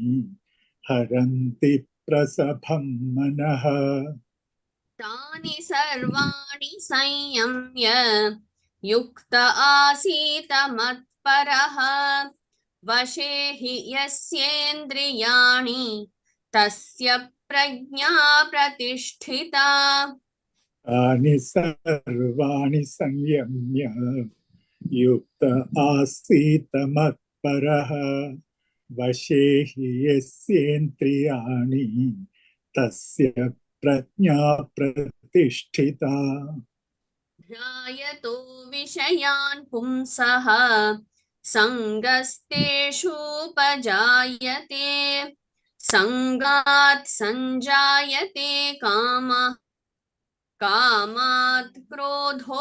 हरन्ति प्रसभं मनः तानि सर्वाणि संयम्य युक्त आसीत मत्परः वशे हि यस्येन्द्रियाणि तस्य प्रज्ञा प्रतिष्ठिता तानि सर्वाणि संयम्य युक्त आसीत मत्परः वशे हि यस्येन्द्रियाणि तस्य प्रज्ञा प्रतिष्ठिता ध्यायतो विषयान् पुंसः सङ्गस्तेषूपजायते सङ्गात् सञ्जायते कामः कामात् क्रोधोऽभिजायते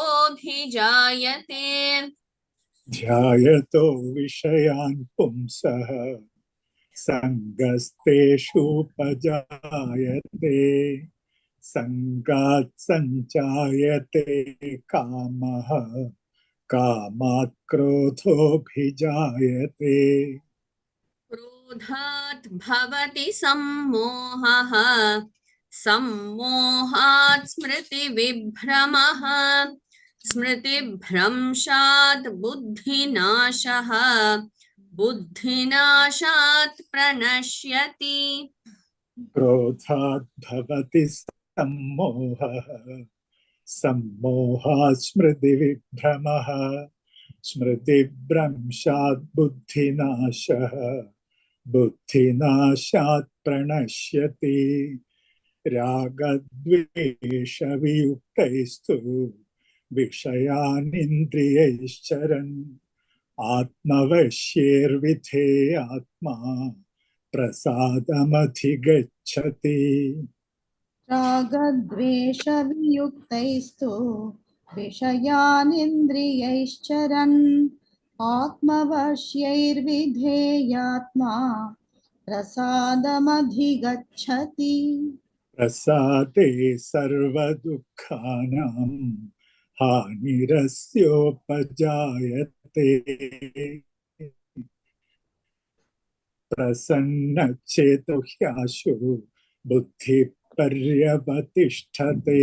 ध्यायतो विषयान् पुंसः सङ्गस्तेषूपजायते सङ्गात् सञ्जायते कामः कामात् क्रोधोऽभिजायते क्रोधात् भवति सम्मोहः सम्मोहात् स्मृतिविभ्रमः स्मृतिभ्रंशात् बुद्धिनाशः बुद्धिनाशात् प्रणश्यति क्रोधात् भवति सम्मोहः सम्मोहात् स्मृतिविभ्रमः स्मृतिभ्रंशात् बुद्धिनाशः बुद्धिनाशात् प्रणश्यति रागद्वेषवियुक्तैस्तु विषयानिन्द्रियैश्चरन् आत्मवश्यैर्विधेयात्मा प्रसादमधिगच्छति रागद्वेषवियुक्तैस्तु विषयानिन्द्रियैश्चरन् आत्मवश्यैर्विधेयात्मा प्रसादमधिगच्छति प्रसादे सर्वदुःखानां हानिरस्योपजायते प्रसन्नचेतो ह्याशु बुद्धिपर्यवतिष्ठते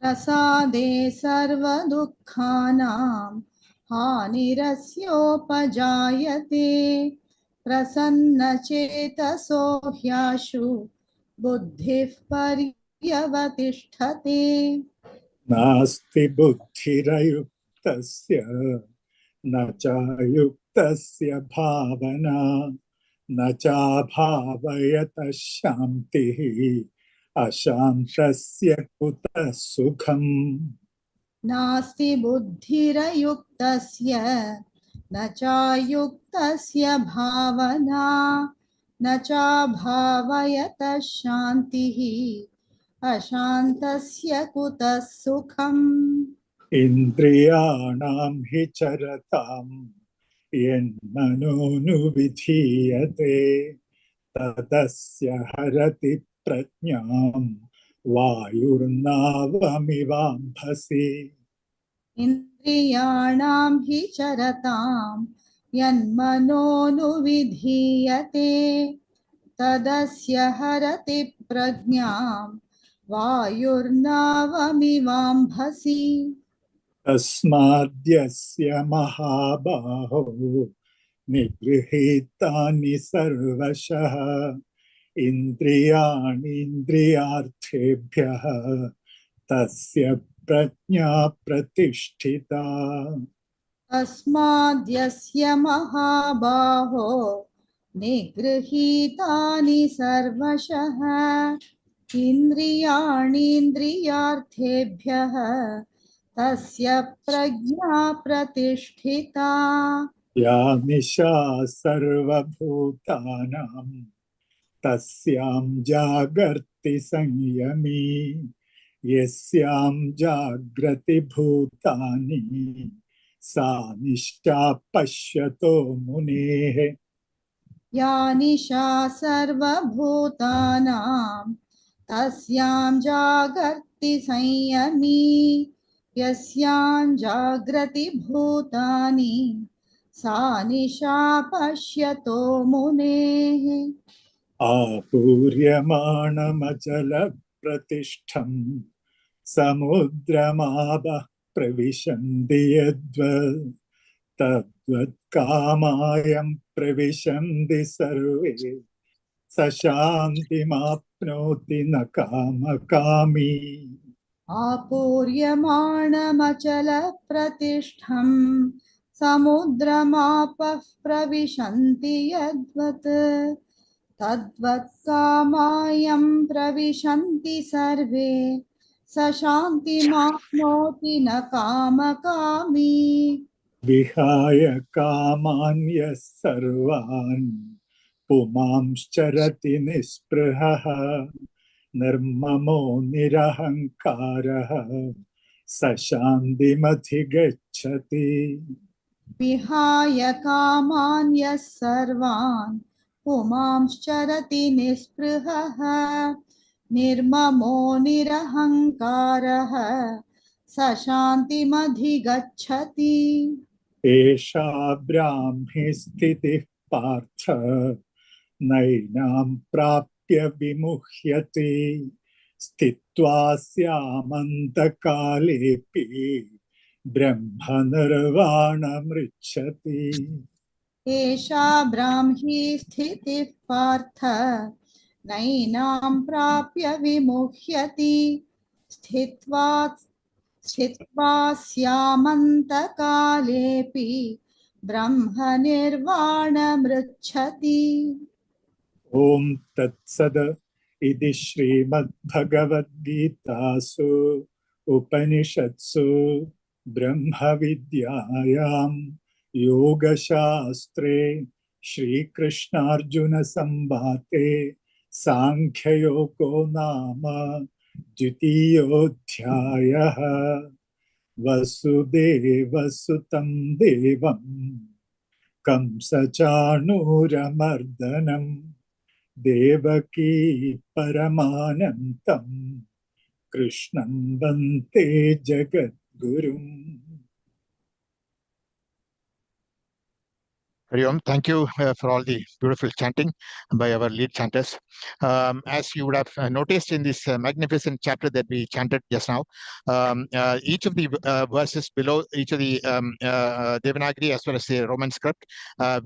प्रसादे सर्वदुःखानां हानिरस्योपजायते प्रसन्नचेतसो ह्याशु बुद्धिः पर्यवतिष्ठते नास्ति बुद्धिरयुक्तस्य न चायुक्तस्य भावना न चाभावयतः शान्तिः अशान्तस्य कुतः सुखम् नास्ति बुद्धिरयुक्तस्य न चायुक्तस्य भावना न चाभावयतः शान्तिः अशान्तस्य कुतः सुखम् इन्द्रियाणां हि चरतां यन्मनोनुविधीयते तदस्य हरति प्रज्ञां वायुर्नावमिवाम्भसि इन्द्रियाणां हि चरतां यन्मनोनुविधीयते तदस्य हरति प्रज्ञां वायुर्नावमिवाम्भसि तस्माद्यस्य महाबाहो निगृहीतानि सर्वशः इन्द्रियाणीन्द्रियार्थेभ्यः तस्य प्रज्ञा प्रतिष्ठिता तस्माद्यस्य महाबाहो निगृहीतानि सर्वशः इन्द्रियाणीन्द्रियार्थेभ्यः तस्य प्रज्ञा प्रतिष्ठिता या निशा सर्वभूतानां तस्यां जागर्ति संयमी यस्यां जाग्रति भूतानि सा निशा पश्यतो मुनेः या निशा सर्वभूतानां तस्यां जागर्ति संयमी यस्यां जाग्रति भूतानि सा निशा पश्यतो मुनेः आपूर्यमाणमचलप्रतिष्ठं समुद्रमापः प्रविशन्ति यद्वत् तद्वत्कामायं प्रविशन्ति सर्वे स शान्तिमाप्नोति न कामकामी आपूर्यमाणमचलप्रतिष्ठं समुद्रमापः प्रविशन्ति यद्वत् तद्वत्कामायं प्रविशन्ति सर्वे स शान्तिमाप्नोति न कामकामी विहाय कामान्यः सर्वान् पुमांश्चरति निःस्पृहः निर्ममो निरहङ्कारः स शान्तिमधिगच्छति विहाय कामान् यः सर्वान् पुमांश्चरति निःस्पृहः निर्ममो निरहङ्कारः स शान्तिमधिगच्छति एषा ब्राह्मी स्थितिः पार्थ नैनां प्राप्य विमुह्यते स्थित्वा स्यामन्तकालेऽपि ब्रह्मनिर्वाणमृच्छति एषा ब्राह्मी स्थितिः पार्थ नैनां प्राप्य विमुह्यति स्थित्वा स्यामन्तकालेऽपि ब्रह्मनिर्वाणमृच्छति। ॐ तत्सद इति श्रीमद्भगवद्गीतासु उपनिषत्सु ब्रह्मविद्यायां योगशास्त्रे श्रीकृष्णार्जुनसंवादे साङ्ख्ययोगो नाम द्वितीयोऽध्यायः। वसुदेवसुतं देवं कंसचाणूरमर्दनम् देवकी परमानन्तं कृष्णं वन्दे जगद्गुरुम्। Hari Om. Thank you for all the beautiful chanting by our lead chanters. As you would have noticed in this magnificent chapter that we chanted just now, each of the verses below each of the Devanagari as well as the Roman script,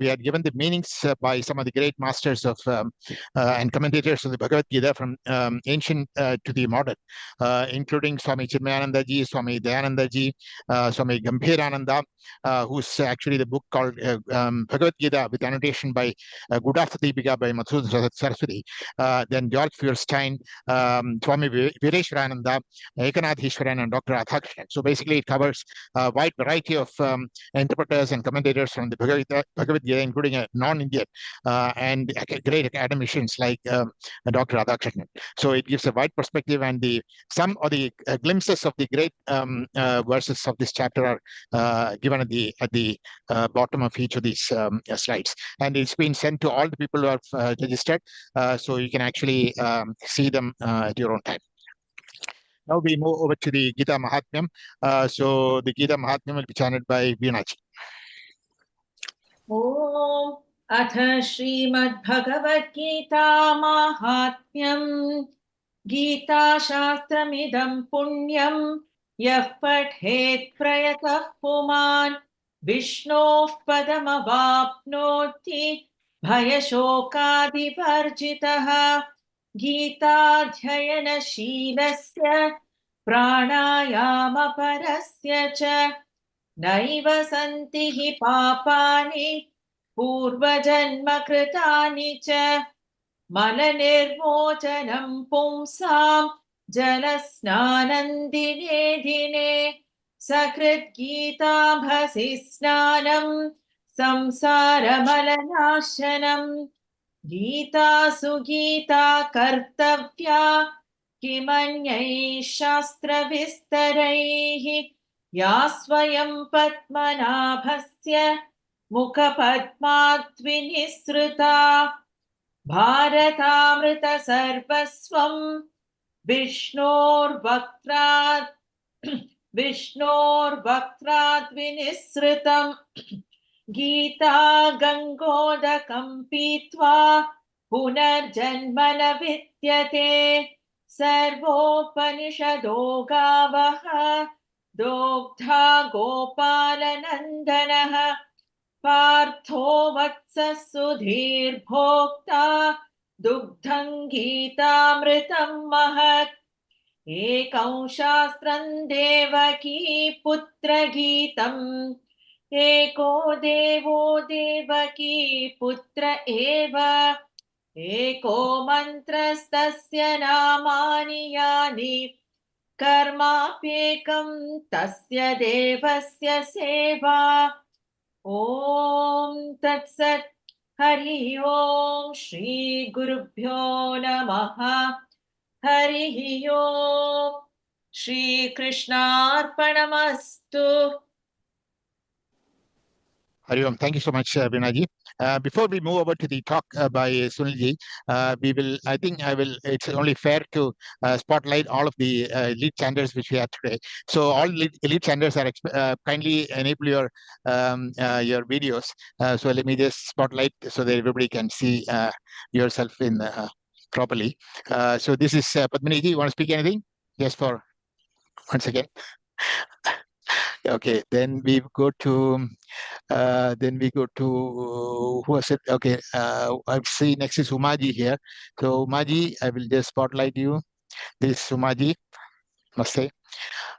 we had given the meanings by some of the great masters of and commentators of the Bhagavad Gita from ancient to the modern, including Swami Chinmayananda Ji, Swami Dayananda Ji, Swami Gambhirananda, who's actually the book called Bhagavad Gita with annotation by Gudartha Deepika by Madhusudana Saraswati, then George Feuerstein, Swami Vireshwarananda, Ekanatheshwaran, and Dr. Radhakrishnan. So basically it covers a wide variety of interpreters and commentators from the Bhagavad Gita, including a non-Indian and great academicians like Dr. Radhakrishnan. So it gives a wide perspective, and some of the glimpses of the great verses of this chapter are given at the bottom of each of these slides, and it's been sent to all the people who have registered, so you can actually see them at your own time. Now we move over to the Gita Mahatmyam. So the Gita Mahatmyam will be chanted by Veenaji. ॐ अथ श्रीमद्भगवद्गीता माहात्म्यम् गीताशास्त्रमिदं पुण्यं यः पठेत् प्रयतः पुमान् विष्णोः पदमवाप्नोति भयशोकादिवर्जितः गीताध्ययनशीलस्य प्राणायामपरस्य च नैव सन्ति हि पापानि पूर्वजन्मकृतानि च मलनिर्मोचनं पुंसां जलस्नानन्दिने दिने सकृद्गीताभसि स्नानं संसारमलनाशनं गीतासु गीता कर्तव्या किमन्यैः शास्त्रविस्तरैः या स्वयं पद्मनाभस्य मुखपद्माद्विनिसृता भारतामृतसर्वस्वं विष्णोर्वक्त्राद्विनिसृतं गीता गङ्गोदकं पीत्वा पुनर्जन्म न विद्यते सर्वोपनिषदो गावः दोग्धा गोपालनन्दनः पार्थो वत्सः सुधीर्भोक्ता दुग्धं गीतामृतं महत् एकं शास्त्रं देवकी पुत्रगीतम् एको देवो देवकी पुत्र एव एको मन्त्रस्तस्य नामानि यानि कर्माप्येकं तस्य देवस्य सेवा ॐ तत्सत् हरि ओं श्री गुरुभ्यो नमः हरिः ओं श्रीकृष्णार्पणमस्तु. Hari Om. Thank you so much, Veenaji. Before we move over to the talk by Sunilji, it's only fair to spotlight all of the lead chanters which we have today. So all lead chanters are kindly enable your videos. So let me just spotlight so that everybody can see yourself in properly. So this is Padmaniji. You want to speak anything? Just for 1 second. Okay, then we go to Then we go to who was it? Okay, I see next is Umaji here. So Umaji, I will just spotlight you. This is Umaji, must say.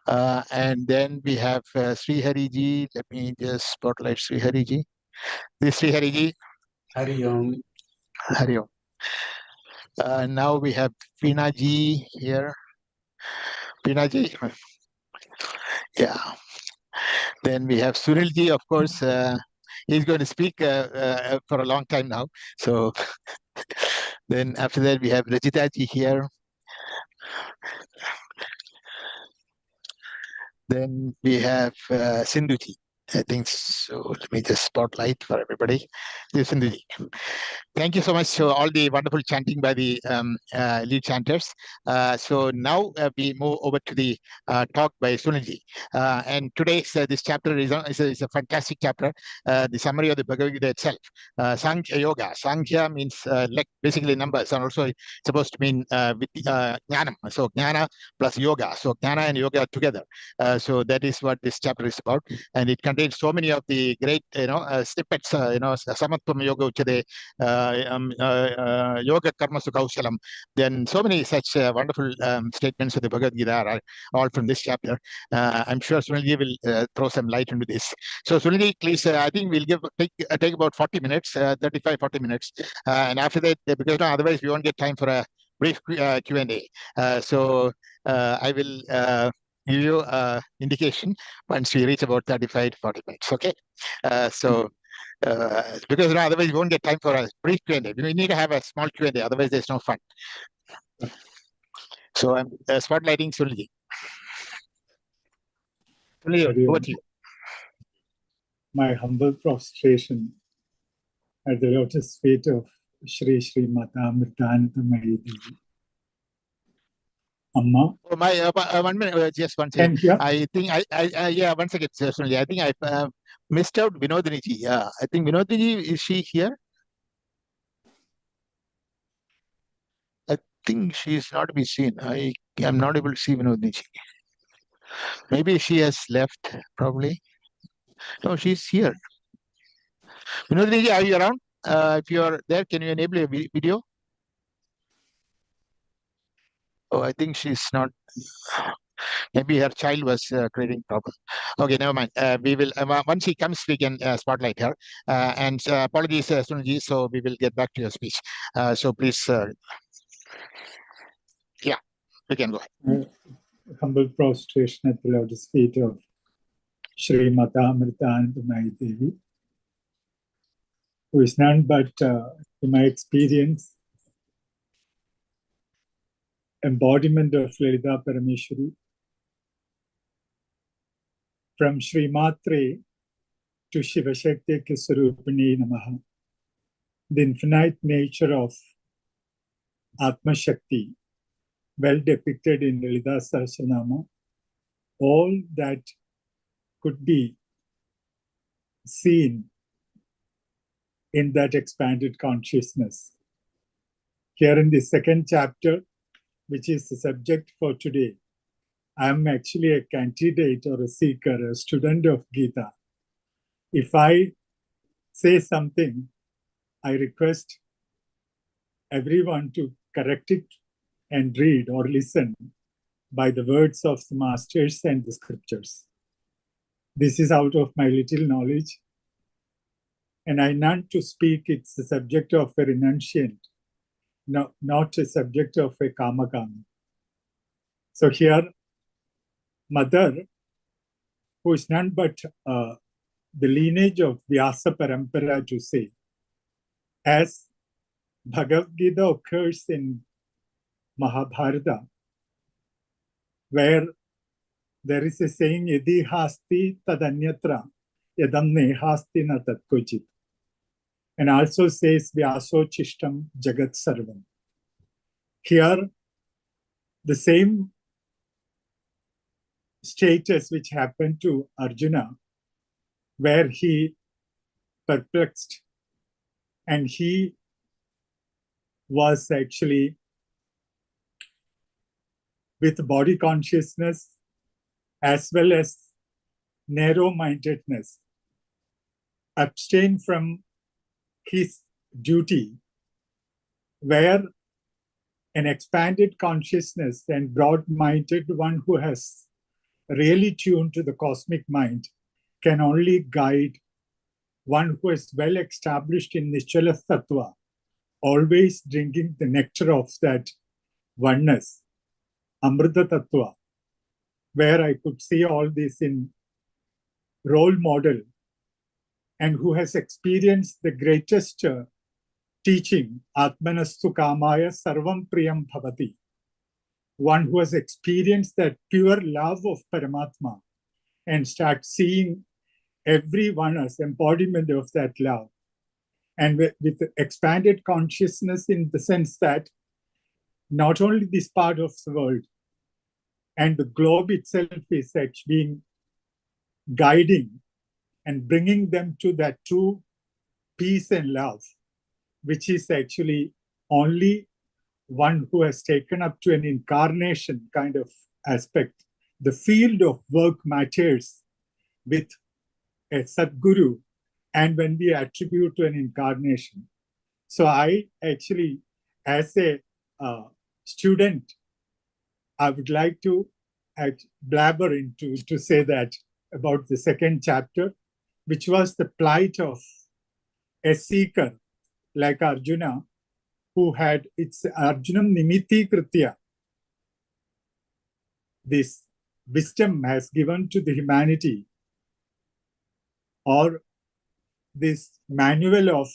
And then we have Sri Hariji. Let me just spotlight Sri Hariji. This is Sri Hariji. Hari Om. Hari Om. Now we have Pinaji here. Pinaji. Yeah. Then we have Sunilji, of course. He's going to speak for a long time now. So then after that, we have Rajitaji here. Then we have Sindhuji. I think so. Let me just spotlight for everybody. This is Sindhuji. Thank you so much for all the wonderful chanting by the lead chanters. So now we move over to the talk by Sunilji. And today's this chapter is a fantastic chapter. The summary of the Bhagavad Gita itself. Sankhya Yoga. Sankhya means like basically numbers, and also it's supposed to mean jnanam. So jnana plus yoga. So jnana and yoga together. So that is what this chapter is about, and it contains so many of the great snippets. Samatvam Yoga Uchade. Yoga Karma Sukhaushalam. Then so many such wonderful statements of the Bhagavad Gita are all from this chapter. I'm sure Sunilji will throw some light into this. So Sunilji, please, I think we'll take about 40 minutes, 35, 40 minutes. And after that, because otherwise we won't get time for a brief Q&A. So I will give you indication once we reach about 35 to 40 minutes. Okay. Because otherwise we won't get time for a brief Q&A. We need to have a small Q&A, otherwise there's no fun. So I'm spotlighting Sunilji. Sunilji, over to you. My humble prostration at the lotus feet of Shri Shri Mata Amritanandamayi Devi. Amma. Oh, my 1 minute, just one second. I think yeah, 1 second, Sunilji. I think I missed out Vinodini ji. Yeah, I think Vinodini, is she here? I think she is not to be seen. I am not able to see Vinodini ji. Maybe she has left, probably. No, she's here. Vinodini ji, are you around? If you are there, can you enable a video? Oh, I think she's not. Maybe her child was creating problem. Okay, never mind. We will once she comes, we can spotlight her. And apologies, Sunilji. So we will get back to your speech. So please, yeah, we can go ahead. Humble prostration at the lotus feet of Shri Mata Amritanandamayi Devi, who is none but, in my experience, embodiment of Lalita Parameshwari. From Shri Matre to Shiva Shakti Kisarupani Namaha, the infinite nature of Atma Shakti, well depicted in Lalita Sahasranama, all that could be seen in that expanded consciousness. Here in the second chapter, which is the subject for today, I am actually a candidate or a seeker, a student of Gita. If I say something, I request everyone to correct it and read or listen by the words of the masters and the scriptures. This is out of my little knowledge, and I none to speak. It's the subject of a renunciant, not a subject of a kamakami. So here, Mother, who is none but the lineage of Vyasa Parampara, to say, as Bhagavad Gita occurs in Mahabharata, where there is a saying, Yadi hasti tadanyatra, yadam ne hasti na tatkochit. And also says, Vyaso chishtam jagat sarvam. Here, the same status which happened to Arjuna, where he perplexed and he was actually with body consciousness as well as narrow-mindedness. abstain from his duty, where an expanded consciousness and broad-minded one who has really tuned to the cosmic mind can only guide one who is well established in Nischala Tattva, always drinking the nectar of that oneness, Amrita Tattva, where I could see all this in role model, and who has experienced the greatest teaching, Atmanastu Kamaya Sarvam Priyam Bhavati. One who has experienced that pure love of Paramatma and start seeing everyone as embodiment of that love. And with expanded consciousness, in the sense that not only this part of the world and the globe itself is actually being guiding and bringing them to that true peace and love, which is actually only one who has taken up to an incarnation kind of aspect. The field of work matters with a Sadguru, and when we attribute to an incarnation. So I actually, as a student, I would like to blabber to say that about the second chapter, which was the plight of a seeker like Arjuna, who had its Arjunam Nimitti Kritya. This wisdom has given to the humanity, or this manual of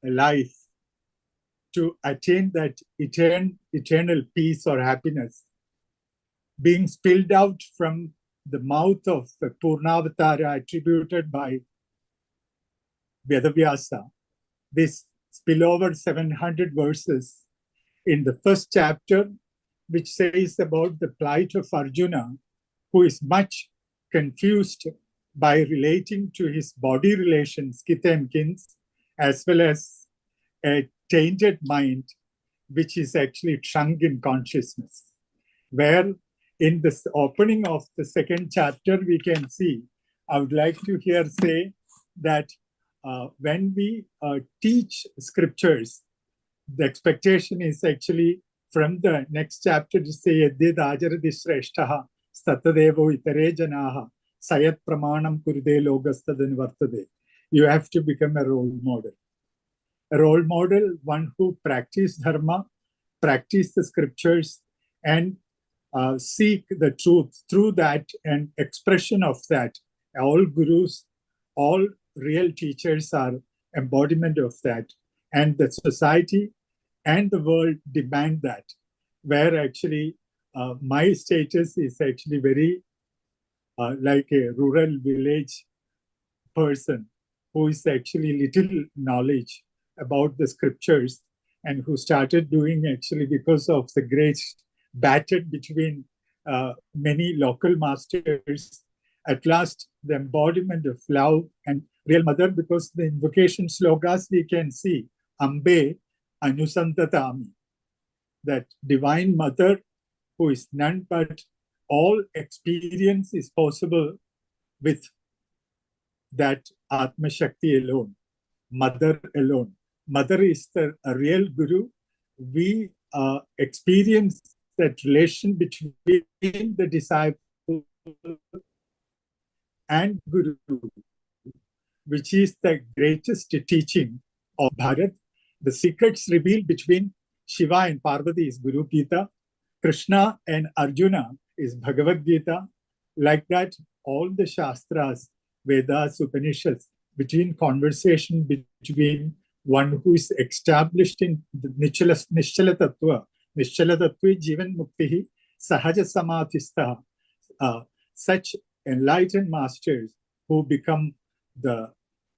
life to attain that eternal peace or happiness, being spilled out from the mouth of the Purnavatara attributed by Vedavyasa. This spillover 700 verses in the first chapter, which says about the plight of Arjuna, who is much confused by relating to his body relations, kith and kins, as well as a tainted mind, which is actually shrunk in consciousness. Where in this opening of the second chapter, we can see, I would like to here say that when we teach scriptures, the expectation is actually from the next chapter to say, Yadyad ajaradi shreshtaha statadevo itare janaha sayat pramanam kurde logastadin vartade. You have to become a role model. A role model, one who practice dharma, practice the scriptures, and seek the truth through that and expression of that. All gurus, all real teachers are embodiment of that. And the society and the world demand that, where actually my status is actually very like a rural village person who is actually little knowledge about the scriptures, and who started doing actually because of the great battle between many local masters. At last, the embodiment of love and real mother, because the invocation slogas we can see, Ambe Anusantatami, that divine mother who is none but all experience is possible with that Atma Shakti alone, mother alone. Mother is a real guru. We experience that relation between the disciple and guru, which is the greatest teaching of Bharat. The secrets revealed between Shiva and Parvati is Guru Gita. Krishna and Arjuna is Bhagavad Gita. Like that, all the Shastras, Vedas, Upanishads, between conversation between one who is established in the Nischala Tattva. Nischala Tattva Jivan Muktihi Sahaja Samadhistha. Such enlightened masters who become the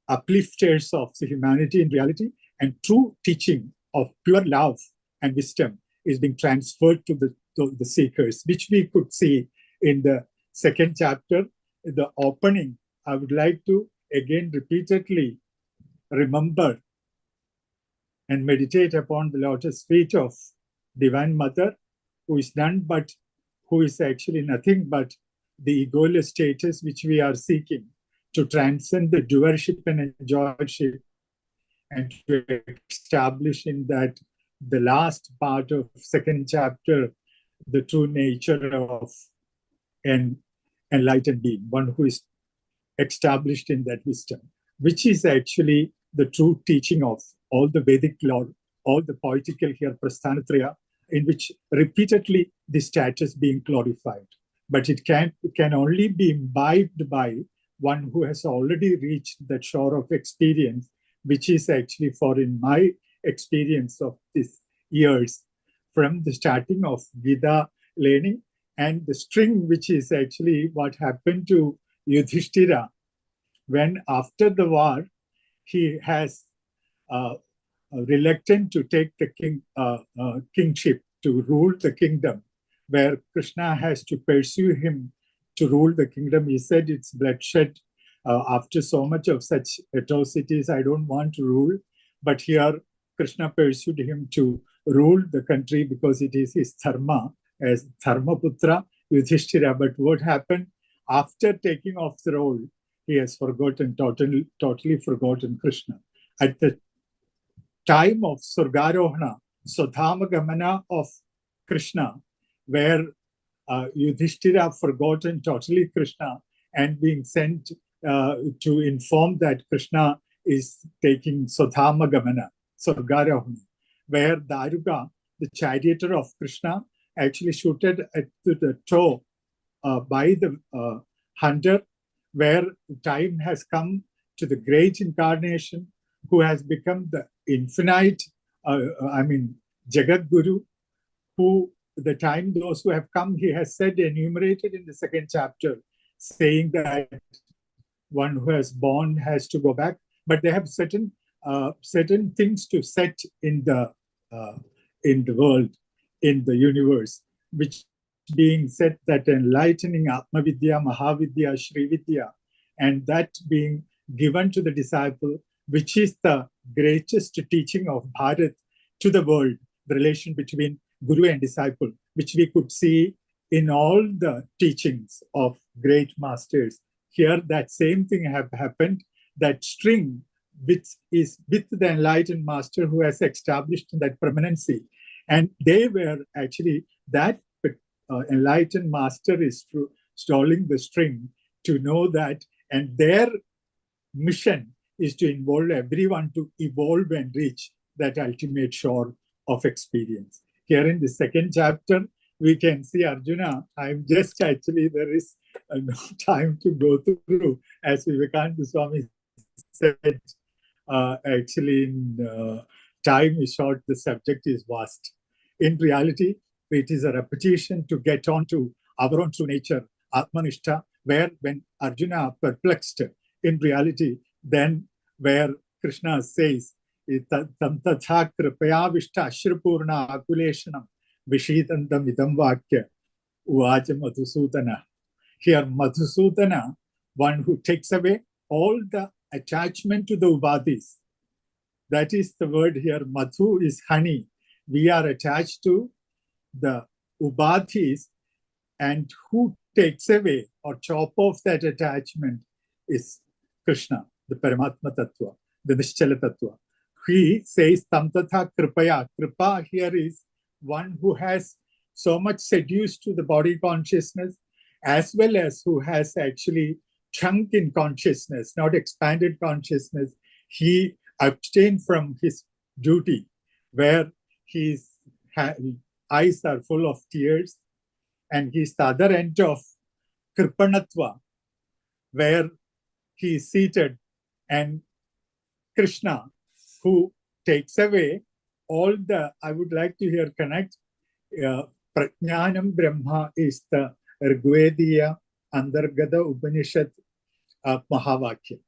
uplifters of the humanity in reality, and true teaching of pure love and wisdom is being transferred to the seekers, which we could see in the second chapter. The opening, I would like to again repeatedly remember and meditate upon the lotus feet of Divine Mother, who is none but, who is actually nothing but the egoless status which we are seeking. to transcend the doership and enjoyership, and to establish in that the last part of second chapter, the true nature of an enlightened being, one who is established in that wisdom, which is actually the true teaching of all the Vedic law, all the poetical here, Prasthanatraya, in which repeatedly the status being glorified. But it can only be imbibed by one who has already reached that shore of experience, which is actually, for in my experience of these years, from the starting of Gita learning, and the string, which is actually what happened to Yudhishthira when after the war, he has reluctant to take the kingship, to rule the kingdom, where Krishna has to pursue him to rule the kingdom. He said, it's bloodshed. After so much of such atrocities, I don't want to rule. But here, Krishna pursued him to rule the country because it is his dharma, as Dharmaputra Yudhishthira. But what happened? After taking off the role, he has forgotten, totally forgotten Krishna. At the time of Surgarohana, Swadhamagamana of Krishna, where Yudhishthira forgotten totally Krishna and being sent to inform that Krishna is taking Swadhamagamana, Surgarohana, where Daruka, the charioteer of Krishna, actually shooted at the toe by the hunter, where time has come to the great incarnation who has become the infinite, Jagat Guru, who the time those who have come, he has said, enumerated in the second chapter, saying that one who has born has to go back, but they have certain things to set in the world, in the universe, which being said that enlightening Atma Vidya, Mahavidya, Shri Vidya, and that being given to the disciple, which is the greatest teaching of Bharat to the world, the relation between Guru and disciple, which we could see in all the teachings of great masters. Here, that same thing have happened, that string which is with the enlightened master who has established that permanency. And they were actually, that enlightened master is stalling the string to know that, and their mission is to involve everyone to evolve and reach that ultimate shore of experience. Here in the second chapter, we can see Arjuna. I'm just actually, there is no time to go through, as Vivekananda Swami said, actually in time is short, the subject is vast. In reality, it is a repetition to get on to our own true nature, Atmanishta, where when Arjuna perplexed, in reality, then where Krishna says, tam tatha kripayavishta ashrapurna akuleshanam vishitantam idam vakya uvaja Madhusudana. Here, Madhusudana, one who takes away all the attachment to the ubadhis. That is the word here. Madhu is honey. We are attached to the ubadhis, and who takes away or chop off that attachment is Krishna, the Paramatma Tattva, the Nischala Tattva. He says, Tam Tatha Kripaya. Kripa here is one who has so much seduced to the body consciousness, as well as who has actually chunk in consciousness, not expanded consciousness. He abstained from his duty, where his eyes are full of tears, and he's the other end of Kripanatva, where he is seated, and Krishna, who takes away all the, I would like to here connect, Prajnanam Brahma is the Rigvediya Andargada Upanishad Mahavakya.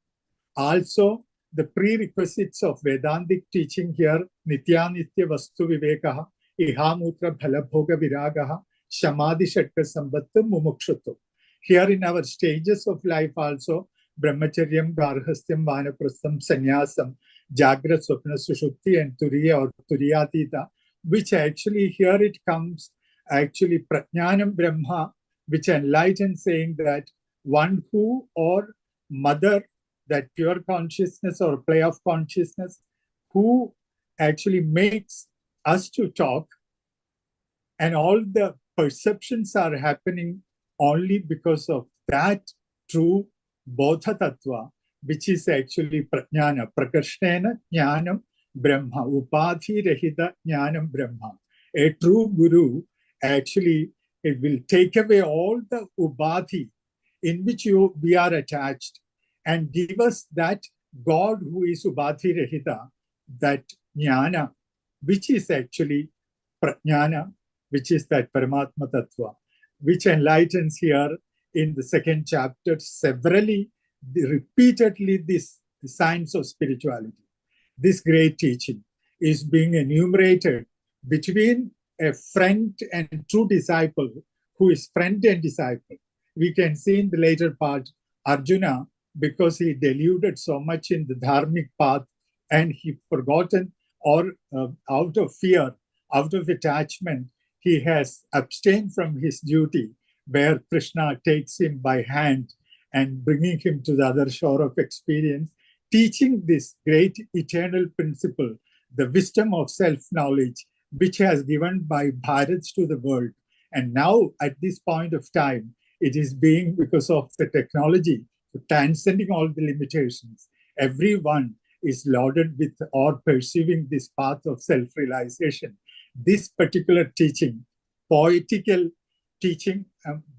Also, the prerequisites of Vedantic teaching here, Nityanitya Vastu Vivekaha, Ihamutra Bhalabhoga Viragaha, Shamadhi Shatka Sambattam Mumukshuttu. Here in our stages of life also, Brahmacharyam, Garhastham, Vanaprastham, Sannyasam, Jagrat, Swapna, Sushupti, and Turiya or Turiyatita, which actually here it comes, actually Prajnanam Brahma, which enlightens, saying that one who or mother, that pure consciousness or play of consciousness, who actually makes us to talk, and all the perceptions are happening only because of that true Bodha Tattva, which is actually Prajnana, Prakarshena Jnanam Brahma, Upadhi Rahita Jnanam Brahma. A true Guru actually, it will take away all the Ubadhi in which we are attached and give us that God who is Ubadhi Rahita, that Jnana, which is actually Prajnana, which is that Paramatma Tattva, which enlightens here in the second chapter severally, repeatedly, this science of spirituality. This great teaching is being enumerated between a friend and true disciple, who is friend and disciple. We can see in the later part, Arjuna, because he deluded so much in the dharmic path and he forgotten, or out of fear, out of attachment, he has abstained from his duty, where Krishna takes him by hand and bringing him to the other shore of experience, teaching this great eternal principle, the wisdom of self-knowledge, which has given by Bharats to the world. And now, at this point of time, it is being, because of the technology, transcending all the limitations. Everyone is lauded with or perceiving this path of self-realization. This particular teaching, poetical teaching,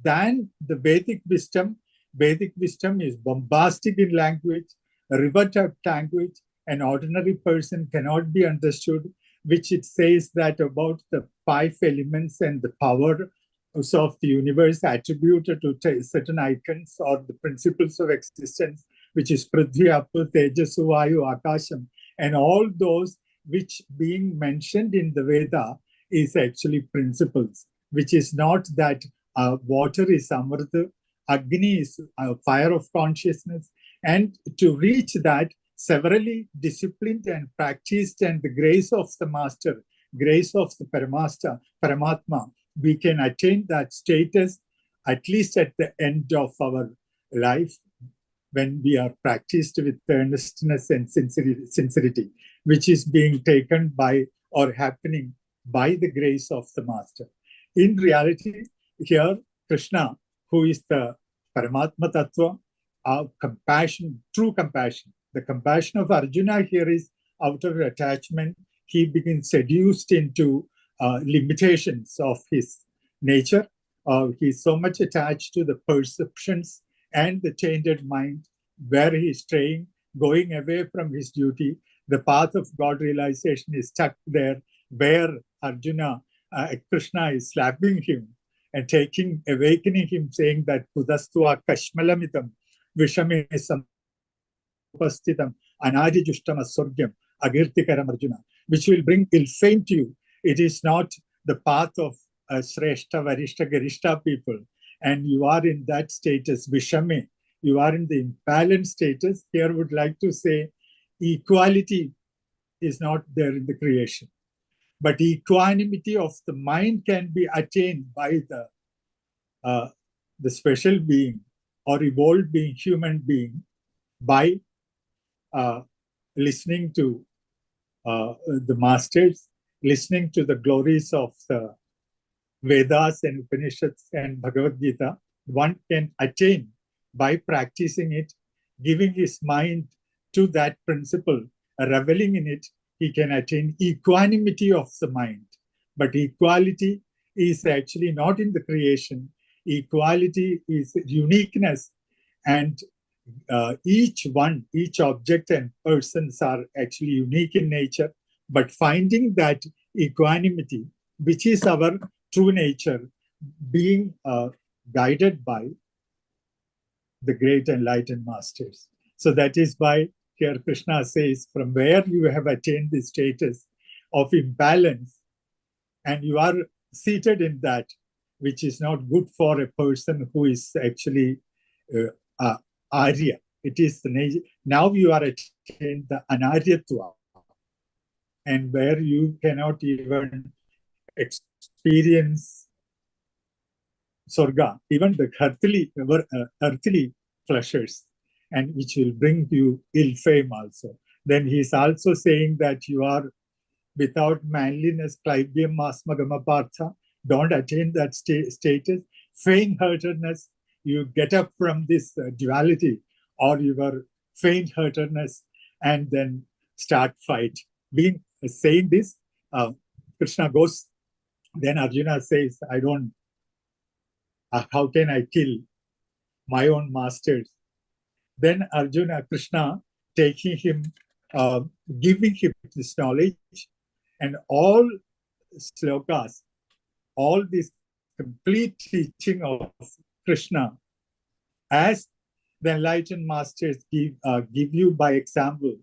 than the Vedic wisdom. Vedic wisdom is bombastic in language, river-type language. An ordinary person cannot be understood, which it says that about the 5 elements and the power of the universe attributed to certain icons or the principles of existence, which is Prithvi, Apu, Tejasu, Vayu, Akasham, and all those which being mentioned in the Veda is actually principles, which is not that water is Amrita, Agni is fire of consciousness, and to reach that, severally disciplined and practiced, and the grace of the master, grace of the Paramatma, we can attain that status at least at the end of our life, when we are practiced with earnestness and sincerity, which is being taken by or happening by the grace of the master. In reality, here Krishna, who is the Paramatma Tattva, compassion, true compassion. The compassion of Arjuna here is out of attachment. He begins seduced into limitations of his nature. He's so much attached to the perceptions and the tainted mind, where he's straying, going away from his duty. The path of God realization is stuck there, where Arjuna, Krishna is slapping him and awakening him, saying that Kudastva Kashmalamitam Vishame Sampastitam Anadi Justama Surgyam Agirtikaram Arjuna, which will bring ill fame to you. It is not the path of Shrestha, Varishta, Garishta people. And you are in that status, Vishame. You are in the imbalanced status. Here I would like to say equality is not there in the creation. But equanimity of the mind can be attained by the special being or evolved being, human being, by listening to the masters, listening to the glories of the Vedas and Upanishads and Bhagavad Gita. One can attain by practicing it, giving his mind to that principle, reveling in it. He can attain equanimity of the mind. But equality is actually not in the creation. Equality is uniqueness, and each object and persons are actually unique in nature. But finding that equanimity, which is our true nature, being guided by the great enlightened masters. So that is why here Krishna says, from where you have attained the status of imbalance, and you are seated in that, which is not good for a person who is actually Arya. It is the nature. Now you are attained the Anaryatva, and where you cannot even experience Sorga, even the earthly pleasures. and which will bring you ill fame also. Then he is also saying that you are without manliness, klaibyam asmagama partha, don't attain that status. Faint-heartedness, you get up from this duality or your faint-heartedness and then start fight. Being saying this, Krishna goes, then Arjuna says, I don't, how can I kill my own masters? Then Arjuna, Krishna, taking him, giving him this knowledge, and all slokas, all this complete teaching of Krishna, as the enlightened masters give you by example,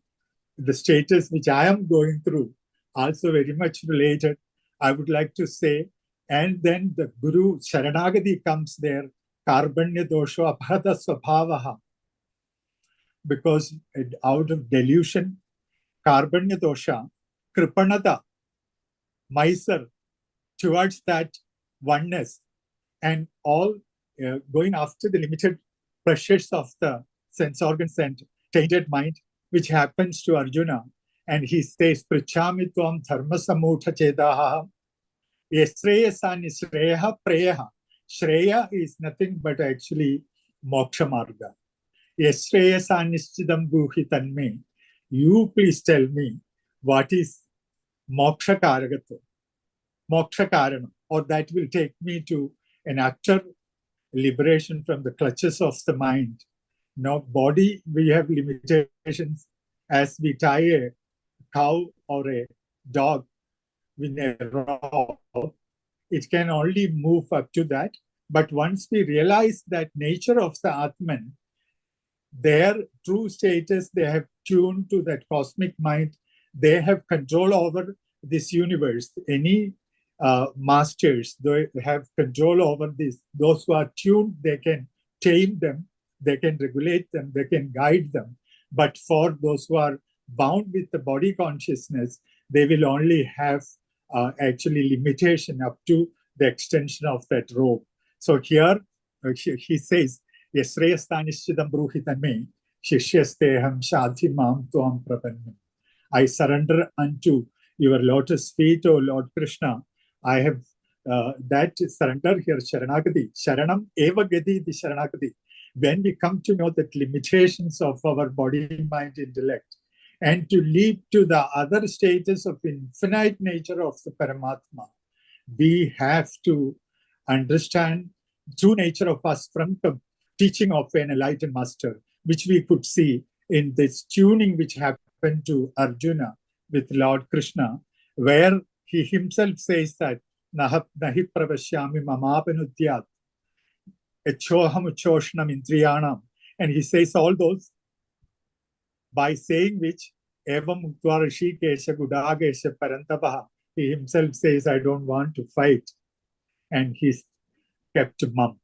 the status which I am going through, also very much related, I would like to say. And then the Guru Sharanagati comes there, Karbanya dosho apahata swabhavaha, because out of delusion, Karbanya dosha, kripanata, miser, towards that oneness, and all going after the limited pressures of the sense organs and tainted mind, which happens to Arjuna. And he says, Prichami tvam dharma samutha chedaha, yasreyasa nisreya preyaha. Shreya is nothing but actually moksha marga. Yasreyasa nischidam guhi tanme. You please tell me what is moksha karagato, moksha karana, or that will take me to an utter liberation from the clutches of the mind. Now, body, we have limitations. As we tie a cow or a dog with a rope, it can only move up to that. But once we realize that nature of the Atman, their true status, they have tuned to that cosmic mind, they have control over this universe. Any masters, they have control over this. Those who are tuned, they can tame them, they can regulate them, they can guide them. But for those who are bound with the body consciousness, they will only have actually limitation up to the extension of that rope. So here he says, Yasreyasthanishchidam bruhitanme, Shishyasteham shadhi mam tuam prapanne. I surrender unto your lotus feet, O Lord Krishna. I have that surrender here, Sharanagati. Sharanam eva gati di Sharanagati. When we come to know the limitations of our body, mind, intellect, and to lead to the other stages of infinite nature of the Paramatma, we have to understand true nature of us from the teaching of an enlightened master, which we could see in this tuning which happened to Arjuna with Lord Krishna, where he himself says that nahi pravashyami mamapanudyat echoham uchoshnam indriyanam, and he says all those, by saying which evam muktva rishikesha gudagesha parantapaha, he himself says, I don't want to fight, and he's kept mum,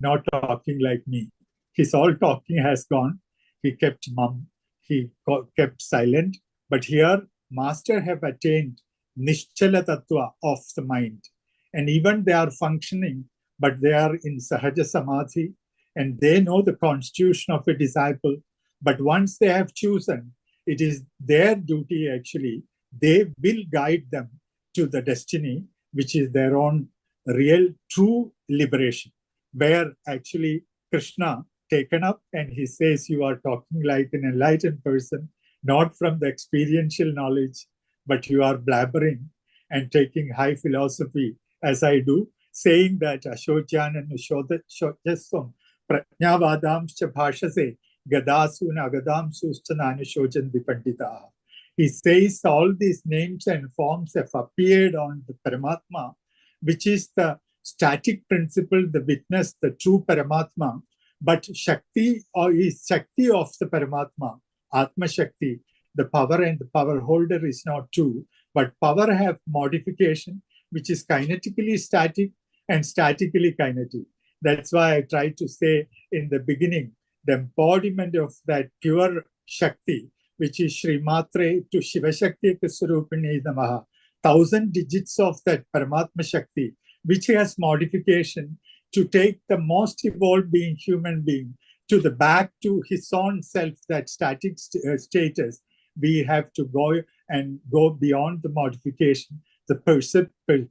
not talking like me. His all talking has gone. He kept mum. He kept silent. But here, master have attained Nishchala Tattva of the mind. And even they are functioning, but they are in Sahaja Samadhi, and they know the constitution of a disciple. But once they have chosen, it is their duty actually. They will guide them to the destiny, which is their own real, true liberation, where actually Krishna taken up and he says, you are talking like an enlightened person, not from the experiential knowledge, but you are blabbering and taking high philosophy, as I do, saying that Ashocyan and Ashojaswam Prajnavadamscha Bhashase Gadasuna Agadamsusthana Anushojanti Pandita. He says all these names and forms have appeared on the Paramatma, which is the static principle, the witness, the true Paramatma. But Shakti is Shakti of the Paramatma, Atma Shakti. The power and the power holder is not true, but power have modification, which is kinetically static and statically kinetic. That's why I tried to say in the beginning, the embodiment of that pure Shakti, which is Shri Matre to Shiva Shakti Kusarupini Namaha, 1,000 digits of that Paramatma Shakti, which has modification to take the most evolved being, human being, to the back to his own self, that static status, we have to go beyond the modification, the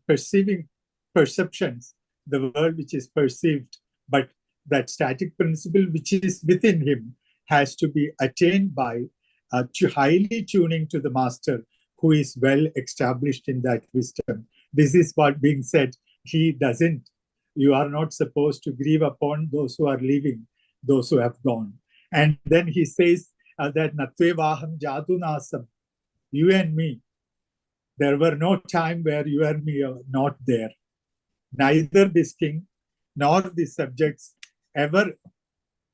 perceiving perceptions, the world which is perceived, but that static principle which is within him has to be attained by highly tuning to the master who is well established in that wisdom. This is what being said. He doesn't, you are not supposed to grieve upon those who are leaving, those who have gone. And then he says that Natvevaham Jadunasam, you and me, there were no time where you and me are not there. Neither this king nor the subjects ever,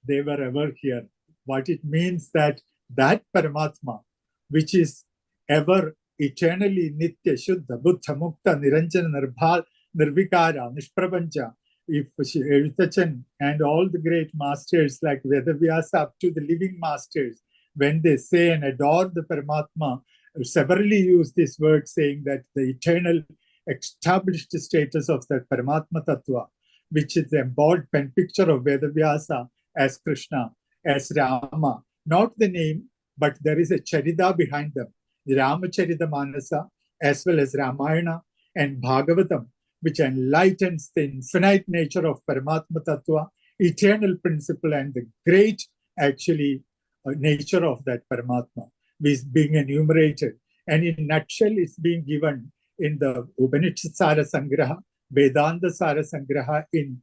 they were ever here. What it means that Paramatma, which is ever eternally Nitya, Shuddha, Buddha, Mukta, Niranjana, Nirvikara, Nishprapancha, if Evitachan and all the great masters like Vedavyasa up to the living masters, when they say and adore the Paramatma, severally use this word saying that the eternal established status of that Paramatma Tattva, which is the embodied pen picture of Vedavyasa as Krishna, as Rama, not the name, but there is a Charita behind them. Ramacharita Manasa, as well as Ramayana and Bhagavatam, which enlightens the infinite nature of Paramatma Tattva, eternal principle, and the great, actually, nature of that Paramatma is being enumerated. And in nutshell, it's being given in the Upanishad Sara Sangraha, Vedanta Sara Sangraha in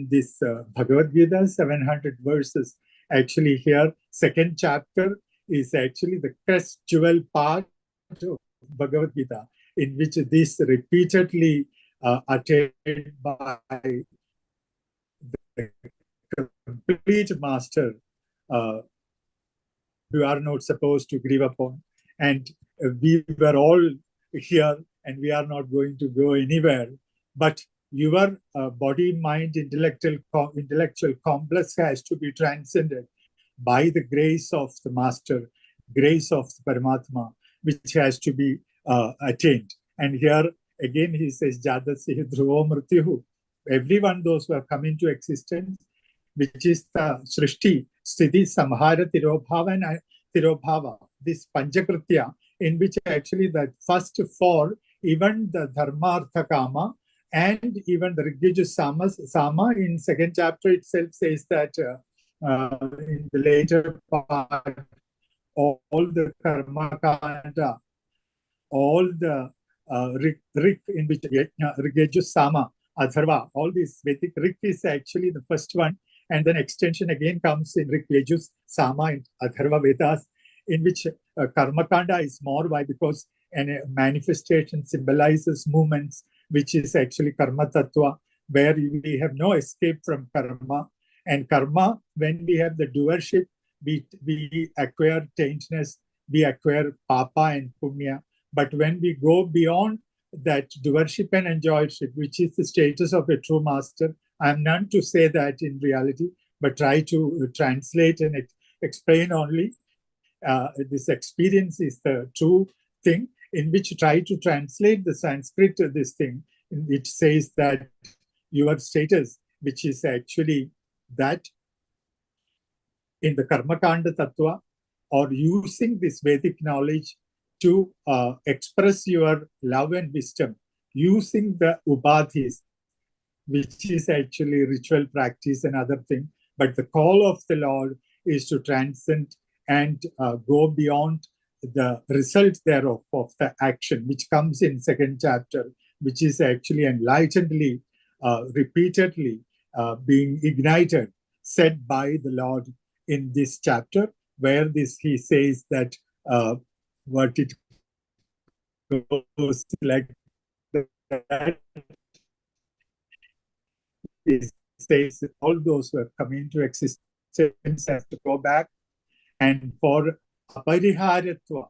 this Bhagavad Gita, 700 verses. Actually, here, second chapter is actually the crest jewel part of Bhagavad Gita, in which this repeatedly attained by the complete master who are not supposed to grieve upon. And we were all here and we are not going to go anywhere. But your body, mind, intellectual complex has to be transcended by the grace of the master, grace of the Paramatma, which has to be attained. And here again he says, Jadasya Dhruvo Mrityuhu. Everyone, those who have come into existence, which is the Srishti, Sthiti, Samhara, Tirobhava and Tirobhava, this Panchakritya, in which actually the first four, even the Dharma, Artha, Kama, and even the Rigviju Sama in second chapter itself says that in the later part, all the Karma Kanda, all the Rik in which Rigviju Sama, Atharva, all these Vedic Rik is actually the first one, and then extension again comes in Rigviju Sama and Atharva Vedas, in which Karma Kanda is more. Why? Because a manifestation symbolizes movements, which is actually Karma Tattva, where we have no escape from Karma. And Karma, when we have the doership, we acquire taintness, we acquire Papa and Punya. But when we go beyond that doership and enjoyship, which is the status of a true master, I am none to say that in reality, but try to translate and explain only. This experience is the true thing, in which try to translate the Sanskrit of this thing, in which says that your status, which is actually that in the Karma Kanda Tattva, or using this Vedic knowledge to express your love and wisdom, using the Ubadhis, which is actually ritual practice and other thing. But the call of the Lord is to transcend and go beyond the result thereof of the action, which comes in second chapter, which is actually enlightenedly, repeatedly being ignited, said by the Lord in this chapter, where he says that what it goes like that. It says that all those who have come into existence have to go back, and for apariharatva,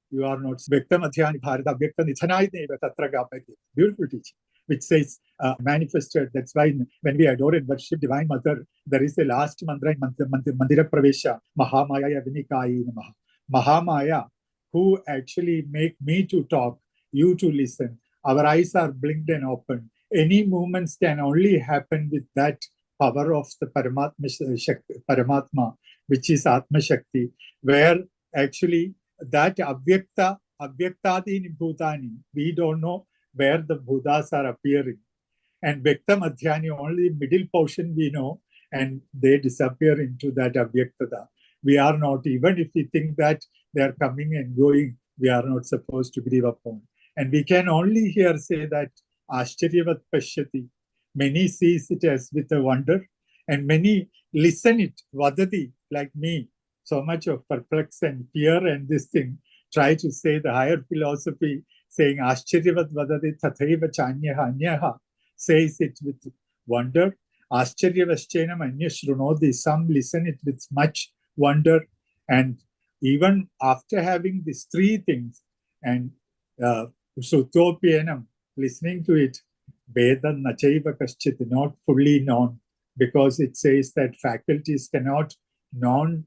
you are not Vyaktam Adhyani Bharata Vyaktam Nithanai Neva Tatra Gapati. Beautiful teaching, which says manifested. That's why when we adore and worship Divine Mother, there is a last mantra in Mandira Pravesha, Mahamaya Vinikayi Namaha. Mahamaya, who actually make me to talk, you to listen. Our eyes are blinked and open. Any movements can only happen with that power of the Paramatma, which is Atma Shakti, where actually that Avyaktadini Bhutani, we don't know where the Bhutas are appearing. And Vyakta Madhyani, only middle portion we know, and they disappear into that Avyaktada. We are not, even if we think that they are coming and going, we are not supposed to grieve upon. And we can only here say that Ashcharyavat Pashyati. Many sees it as with a wonder, and many listen it, Vadati, like me, so much of perplex and fear and this thing, try to say the higher philosophy, saying Ashcharyavat Vadati Tathaiva Chanyaha Anyaha, says it with wonder. Ashcharyavaschenam Anyashrunodi, some listen it with much wonder. And even after having these three things, and Sutopyanam, listening to it, Vedan Nachaiva Kaschit, not fully known, because it says that faculties cannot know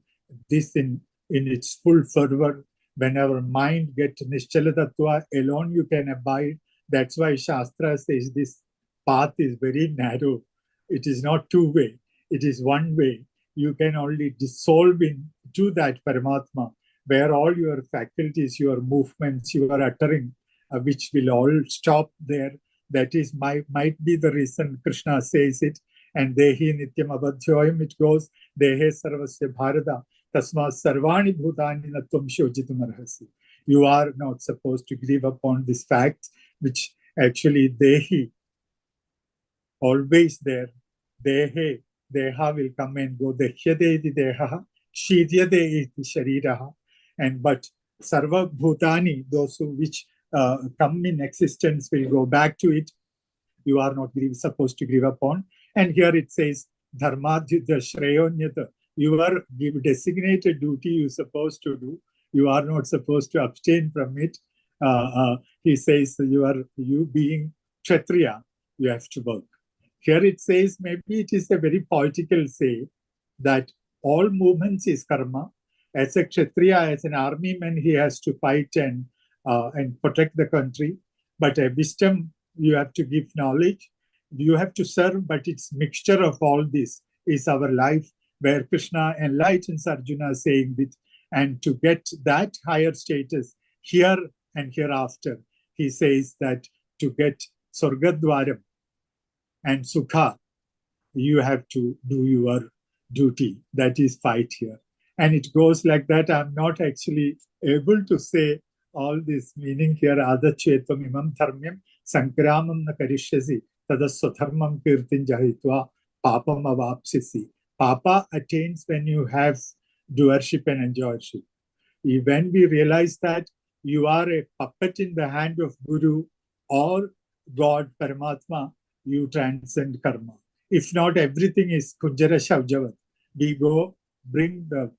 this in its full fervor. When our mind gets Nishchalatattva, alone you can abide. That's why Shastra says this path is very narrow. It is not two-way. It is one way. You can only dissolve into that Paramatma, where all your faculties, your movements, your uttering, which will all stop there. That is might be the reason Krishna says it. And Dehi Nityam Abadhyoyam, it goes, Dehe Sarvasya Bharata, Tasma Sarvani Bhutani Natvam Shojitum Arhasi. You are not supposed to grieve upon this fact, which actually Dehi, always there. Dehe, Deha will come and go. Dehyade iti Deha, Shiryade iti Shariraha. And but Sarva Bhutani, those which come in existence will go back to it. You are not supposed to grieve upon. And here it says, Dharmadhyuta Shreyonyata. You are designated duty you're supposed to do. You are not supposed to abstain from it. He says, you being Kshatriya, you have to work. Here it says, maybe it is a very poetical say, that all movements is karma. As a Kshatriya, as an army man, he has to fight and protect the country. But a wisdom, you have to give knowledge. You have to serve, but it's mixture of all this is our life, where Krishna enlightens Arjuna saying that, and to get that higher status here and hereafter, he says that to get Sargadwaram and Sukha, you have to do your duty. That is fight here. And it goes like that. I'm not actually able to say all this meaning here. Adachetvam imam dharmyam sankramam na karishyasi tadaswatharmam kirtin jahitva papam avapsisi. Papa attains when you have doership and enjoyership. When we realize that you are a puppet in the hand of Guru or God, Paramatma, you transcend karma. If not, everything is Kunjara Shavjavat. We go bring the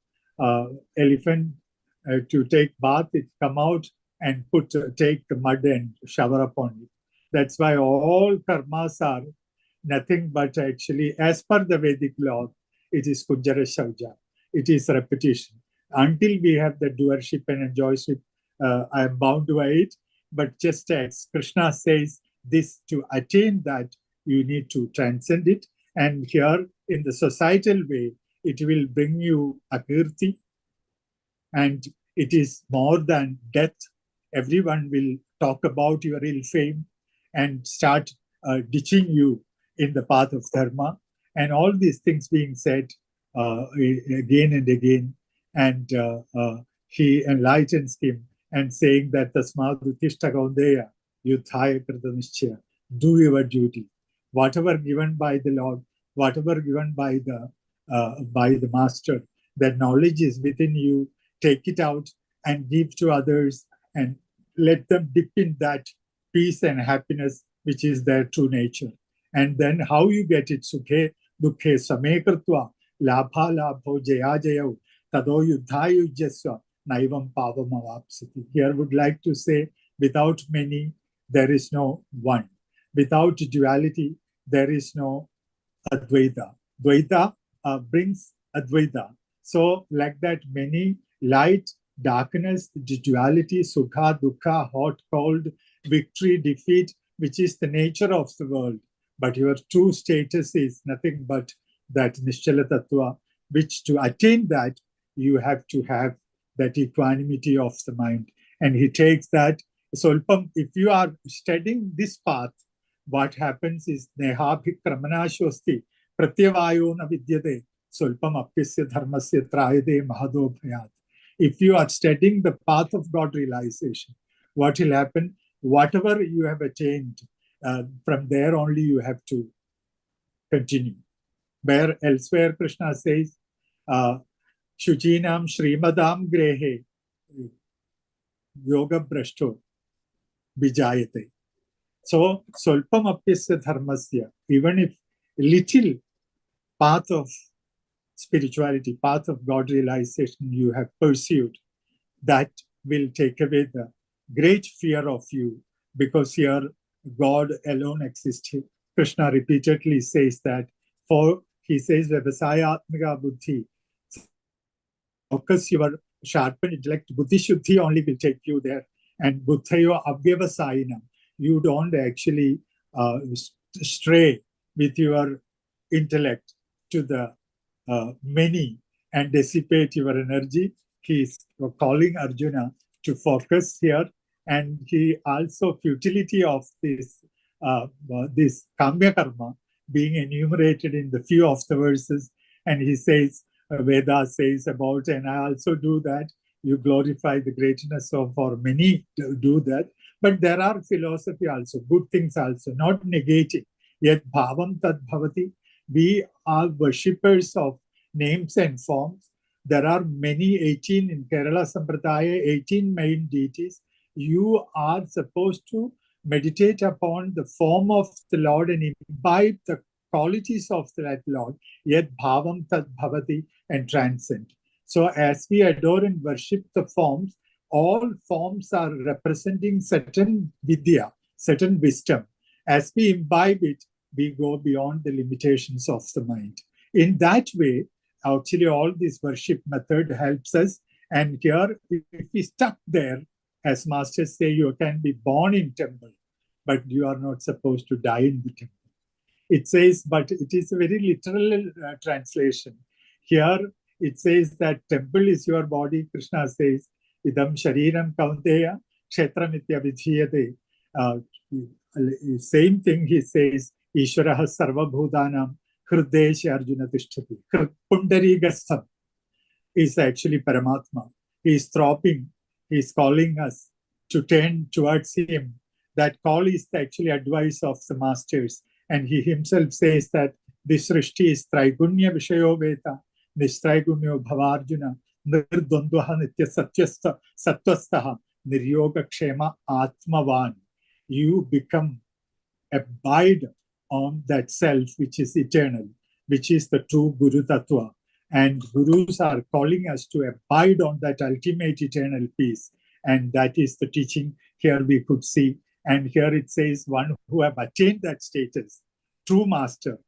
elephant to take bath, it come out and take the mud and shower upon it. That's why all karmas are nothing but actually, as per the Vedic law, it is Kunjara Shavja. It is repetition. Until we have the doership and enjoyship, I am bound by it. But just as Krishna says, this to attain that, you need to transcend it. And here, in the societal way, it will bring you akirti, and it is more than death. Everyone will talk about your ill fame and start ditching you in the path of dharma. And all these things being said again and again. And he enlightens him and saying that Tasmad Uttishta Kaundeya Yuthaya Kritanishchaya, do your duty. Whatever given by the Lord, whatever given by the Master, that knowledge is within you, take it out and give to others and let them dip in that peace and happiness, which is their true nature. And then how you get it, Sukhe, Dukhe, Samekartva, Labha, Labho, Jaya, Jayau, Tado Yudhayu Jaswa, Naivam Pavam Avapsiti. Here I would like to say, without many, there is no one. Without duality, there is no Advaita. Dvaita brings Advaita. So like that, many light, darkness, duality, sukha, dukkha, hot, cold, victory, defeat, which is the nature of the world. but your true status is nothing but that Nischala Tattva, which to attain that, you have to have that equanimity of the mind. And he takes that. So if you are studying this path, what happens is Nehabhikramanashosti Pratyavayo na vidyate Sulpam apyasya dharmasya trayade mahado bhayat. If you are studying the path of God realization, what will happen? Whatever you have attained, from there only you have to continue. Where elsewhere Krishna says, Shuchinam Srimadam Grehe Yoga Brashto Vijayate. So, Solpam apyasya dharmasya, even if little path of spirituality, path of God realization you have pursued, that will take away the great fear of you, because here God alone exists. Krishna repeatedly says that, for he says, Vyavasayatmika buddhi, focus your sharpen intellect, buddhi shuddhi only will take you there. And buddhayo avyavasayinam, you don't actually stray with your intellect to the many and dissipate your energy. He is calling Arjuna to focus here, and he also futility of this kamya karma being enumerated in the few of the verses, and he says, Veda says about, and I also do that. You glorify the greatness of, or many do that. But there are philosophy also, good things also, not negating. Yet bhavam tad bhavati. We are worshippers of names and forms. There are many, 18 in Kerala Sampradaya, 18 main deities. You are supposed to meditate upon the form of the Lord and imbibe the qualities of that Lord. Yet bhavam tad bhavati, and transcend. So as we adore and worship the forms, all forms are representing certain vidya, certain wisdom. As we imbibe it, we go beyond the limitations of the mind. In that way, actually all this worship method helps us. And here, if we stuck there, as masters say, you can be born in temple, but you are not supposed to die in the temple. It says, but it is a very literal translation. Here, it says that temple is your body. Krishna says, idam shariram kaunteya kshetramitya vidhiyate. Same thing he says, Ishvaraha sarva bhutanam hrideshe arjuna tishtati. Pundarigastham is actually Paramatma. He is throbbing. He is calling us to turn towards him. That call is actually advice of the masters. And he himself says that this Srishti is Traigunya Vishayo Veta, Nistraigunyo Bhavarjuna, Nirdondvaha Nitya Sattvastaha, Niryoga Kshema Atmavan. You become, abide on that self which is eternal, which is the true Guru Tattva. And Gurus are calling us to abide on that ultimate eternal peace. And that is the teaching here we could see. And here it says, one who have attained that status, true master,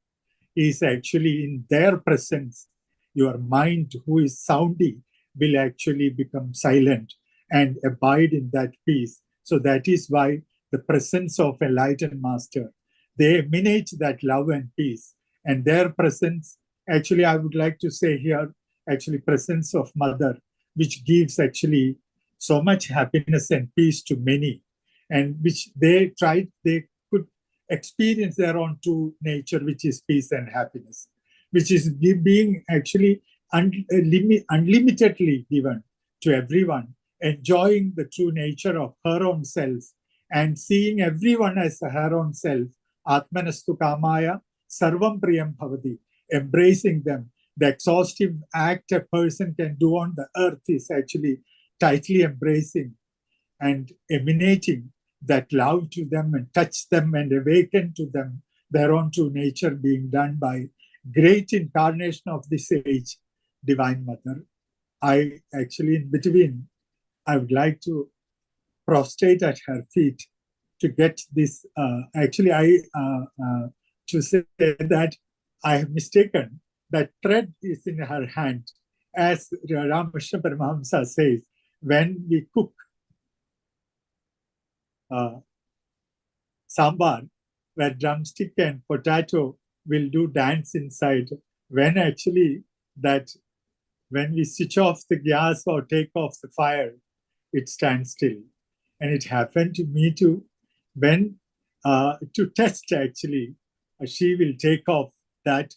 is actually in their presence. Your mind, who is soundy, will actually become silent and abide in that peace. So that is why the presence of a enlightened master, they emanate that love and peace. And their presence, actually, I would like to say here, actually presence of mother, which gives actually so much happiness and peace to many, and which they could experience their own true nature, which is peace and happiness, which is being actually unlimitedly given to everyone, enjoying the true nature of her own self and seeing everyone as her own self. Atmanastu kamaya sarvam priyam bhavati, embracing them. The exhaustive act a person can do on the earth is actually tightly embracing and emanating that love to them and touch them and awaken to them their own true nature, being done by great incarnation of this age, Divine Mother. I actually, in between, I would like to prostrate at her feet to get this. To say that I have mistaken that thread is in her hand. As Ramakrishna Paramahamsa says, when we cook sambar, where drumstick and potato will do dance inside, when actually that when we switch off the gas or take off the fire, it stands still. And it happened to me too, when to test actually, she will take off that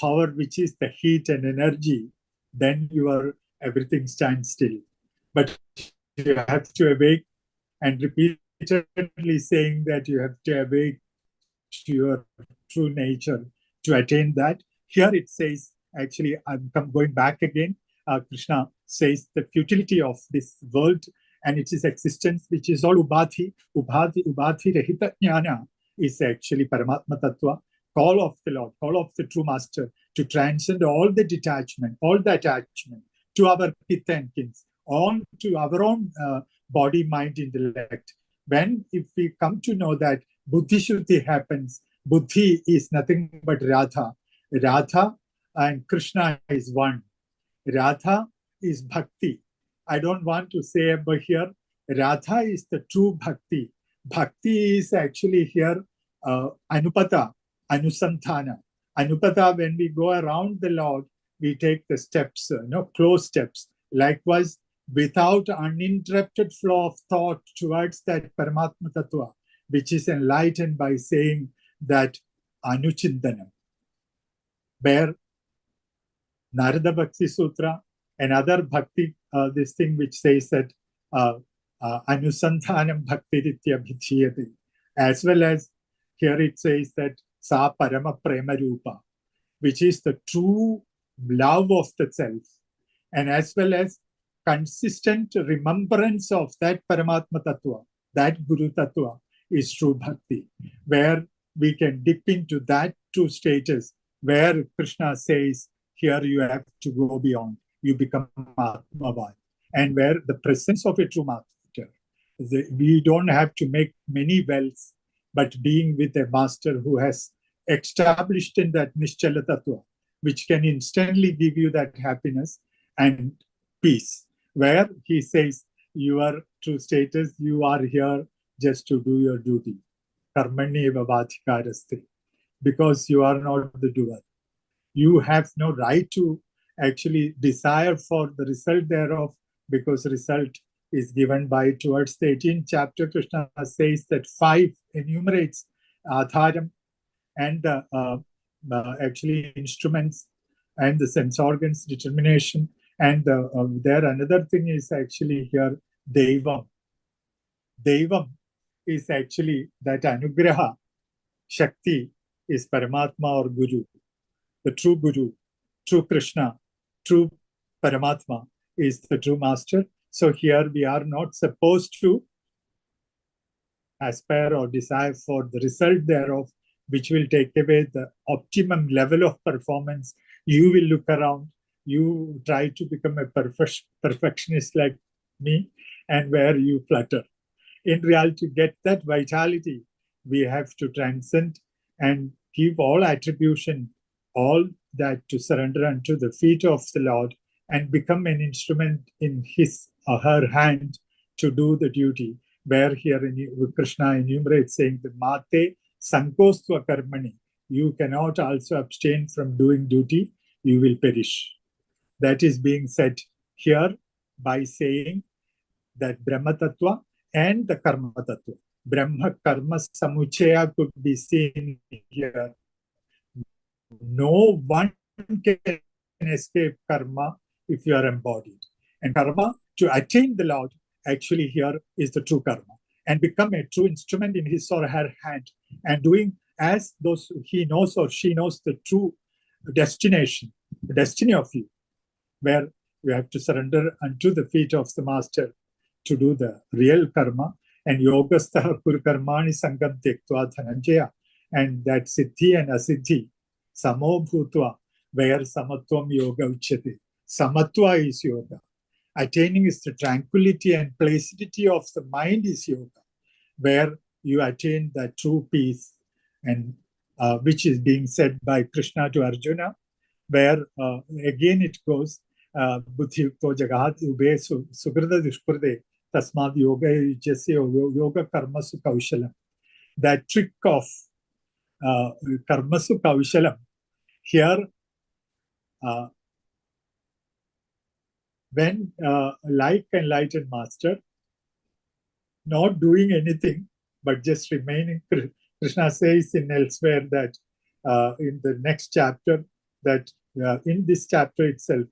power, which is the heat and energy, then everything stands still. But you have to awake, and repeatedly saying that you have to awake to your true nature to attain that. Here it says, actually, I'm going back again. Krishna says the futility of this world and its existence, which is all Ubadhi. Ubadhi Rahita Jnana is actually Paramatma Tattva. Call of the Lord, call of the true master to transcend all the detachment, all the attachment to our kith and kins, on to our own body, mind, intellect. If we come to know that Buddhi Shuddhi happens, Buddhi is nothing but Radha. Radha and Krishna is one. Radha is Bhakti. I don't want to say over here, Radha is the true Bhakti. Bhakti is actually here Anupata, Anusandhana. Anupata, when we go around the Lord, we take the steps, close steps. Likewise, without uninterrupted flow of thought towards that Paramatma Tattva, which is enlightened by saying that Anuchindanam, where Narada Bhakti Sutra, another Bhakti, this thing which says that Anusandhanam Bhakti Ritya Bhijyate, as well as here it says that Sa Parama Prema Rupa, which is the true love of the self, and as well as consistent remembrance of that Paramatma Tattva, that Guru Tattva is true Bhakti, where we can dip into that true status where Krishna says, here you have to go beyond, you become Atmavan, and where the presence of a true master, we don't have to make many wells, but being with a master who has established in that Nischala Tattva, which can instantly give you that happiness and peace, where he says, your true status, you are here just to do your duty. Karmani eva vadhikaraste, because you are not the doer. You have no right to actually desire for the result thereof, because result is given by towards the 18th chapter. Krishna says that 5 enumerates adharam and actually instruments and the sense organs, determination, and there another thing is actually here Devam. Devam is actually that Anugraha. Shakti is Paramatma or Guru. The true Guru, true Krishna, true Paramatma is the true master. So here we are not supposed to aspire or desire for the result thereof, which will take away the optimum level of performance. You will look around, you try to become a perfectionist like me, and where you flutter. In reality, to get that vitality, we have to transcend and give all attribution, all that to surrender unto the feet of the Lord and become an instrument in his or her hand to do the duty. Where here Krishna enumerates saying the Mate Sankostva Karmani, you cannot also abstain from doing duty, you will perish. That is being said here by saying that Brahma Tattva and the Karma Tattva. Brahma Karma Samuchaya could be seen here. No one can escape karma if you are embodied. And karma, to attain the Lord, actually here is the true karma. And become a true instrument in his or her hand. And doing as those he knows or she knows the true destination, the destiny of you, where you have to surrender unto the feet of the master to do the real karma. And yogastaha kuru karmani sangam tektva dhananjaya. And that siddhi and asiddhi, samo bhutva, where samatvam yoga uchyate. Samatva is yoga. Attaining is the tranquility and placidity of the mind is yoga, where you attain that true peace, and which is being said by Krishna to Arjuna, where again it goes, buddhi yukto jagahat ube sugrada dushkurde tasmad yoga yujyasya yoga karma su kaushalam. That trick of karmasu kaushalam. Here, when like enlightened master, not doing anything, but just remaining, Krishna says in elsewhere that in the next chapter, that in this chapter itself,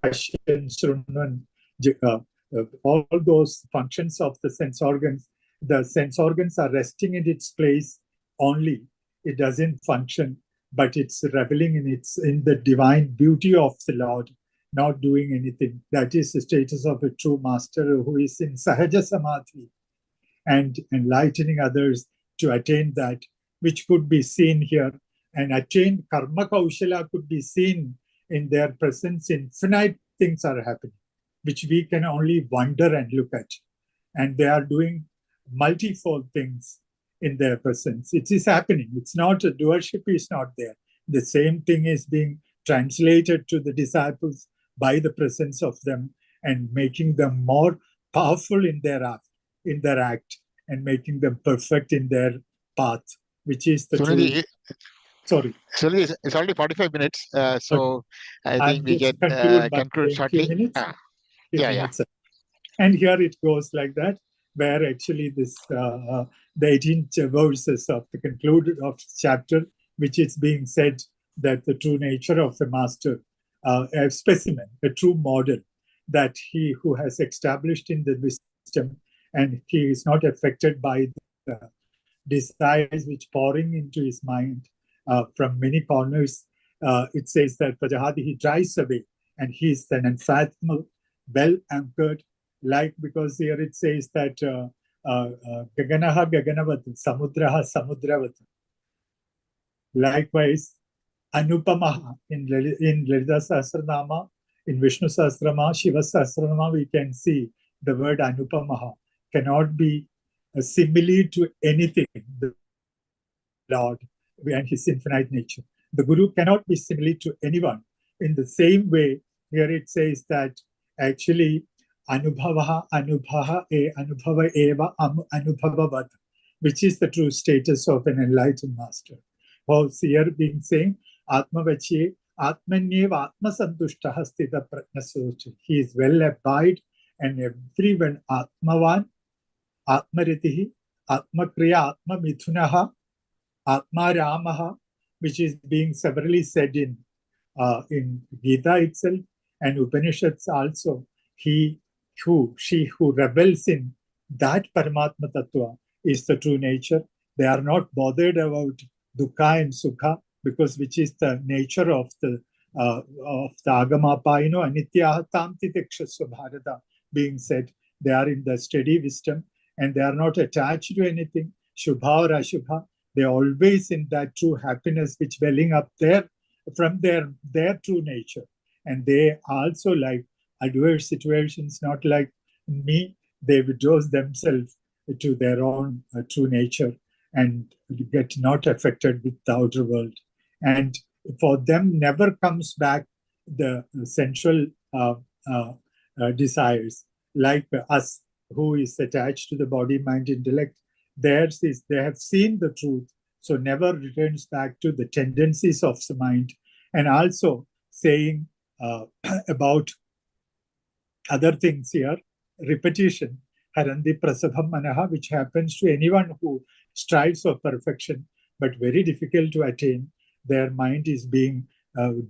Pashyan, Shrunvan, all those functions of the sense organs are resting in its place only. It doesn't function, but it's reveling in the divine beauty of the Lord, not doing anything. That is the status of a true master who is in Sahaja Samadhi and enlightening others to attain that, which could be seen here. And attained karma kaushala could be seen in their presence. Infinite things are happening, which we can only wonder and look at. And they are doing multifold things in their presence. It is happening. It's not, a doership is not there. The same thing is being translated to the disciples by the presence of them and making them more powerful in their act and making them perfect in their path, which is the true. Sorry. Sunil, it's already 45 minutes, so I think we can conclude shortly. Few minutes. Yeah. And here it goes like that, where actually this the 18th verses of the concluded of chapter, which is being said that the true nature of the master, a specimen, a true model, that he who has established in the wisdom, and he is not affected by the desires which pouring into his mind from many corners. It says that Prajahati, he drives away, and he is an unfathomable, well anchored, like, because here it says that Gaganaha Gaganavat, Samudraha Samudravat. Likewise, Anupamaha in Lalita Sahasranama, in Vishnu Sahasranama, Shiva Sahasranama, we can see the word Anupamaha cannot be a simile to anything, the Lord and his infinite nature. The Guru cannot be simile to anyone. In the same way, here it says that actually Anubhava eva Anubhavavat, which is the true status of an enlightened master. Also here being saying Atmavachi Atmanyev Atmasantushtaha Sthita Prajnasochi. He is well abide and everyone Atmavan, Atmaritihi, Atmakriya, Atmamithunaha, Atmaramaha, which is being severally said in Gita itself and Upanishads also. She who rebels in that Paramatma Tattva is the true nature. They are not bothered about dukkha and sukha, because which is the nature of the Agama Paino Anityaha Tamtitikshasu Bharata being said. They are in the steady wisdom and they are not attached to anything, Shubha or Ashubha. They are always in that true happiness which welling up there from their true nature. And they also, like adverse situations, not like me, they withdraw themselves to their own true nature and get not affected with the outer world. And for them never comes back the sensual desires, like us who is attached to the body, mind, intellect. Theirs is, they have seen the truth, so never returns back to the tendencies of the mind. And also saying about other things here, repetition, harandi prasabham manaha, which happens to anyone who strives for perfection, but very difficult to attain. Their mind is being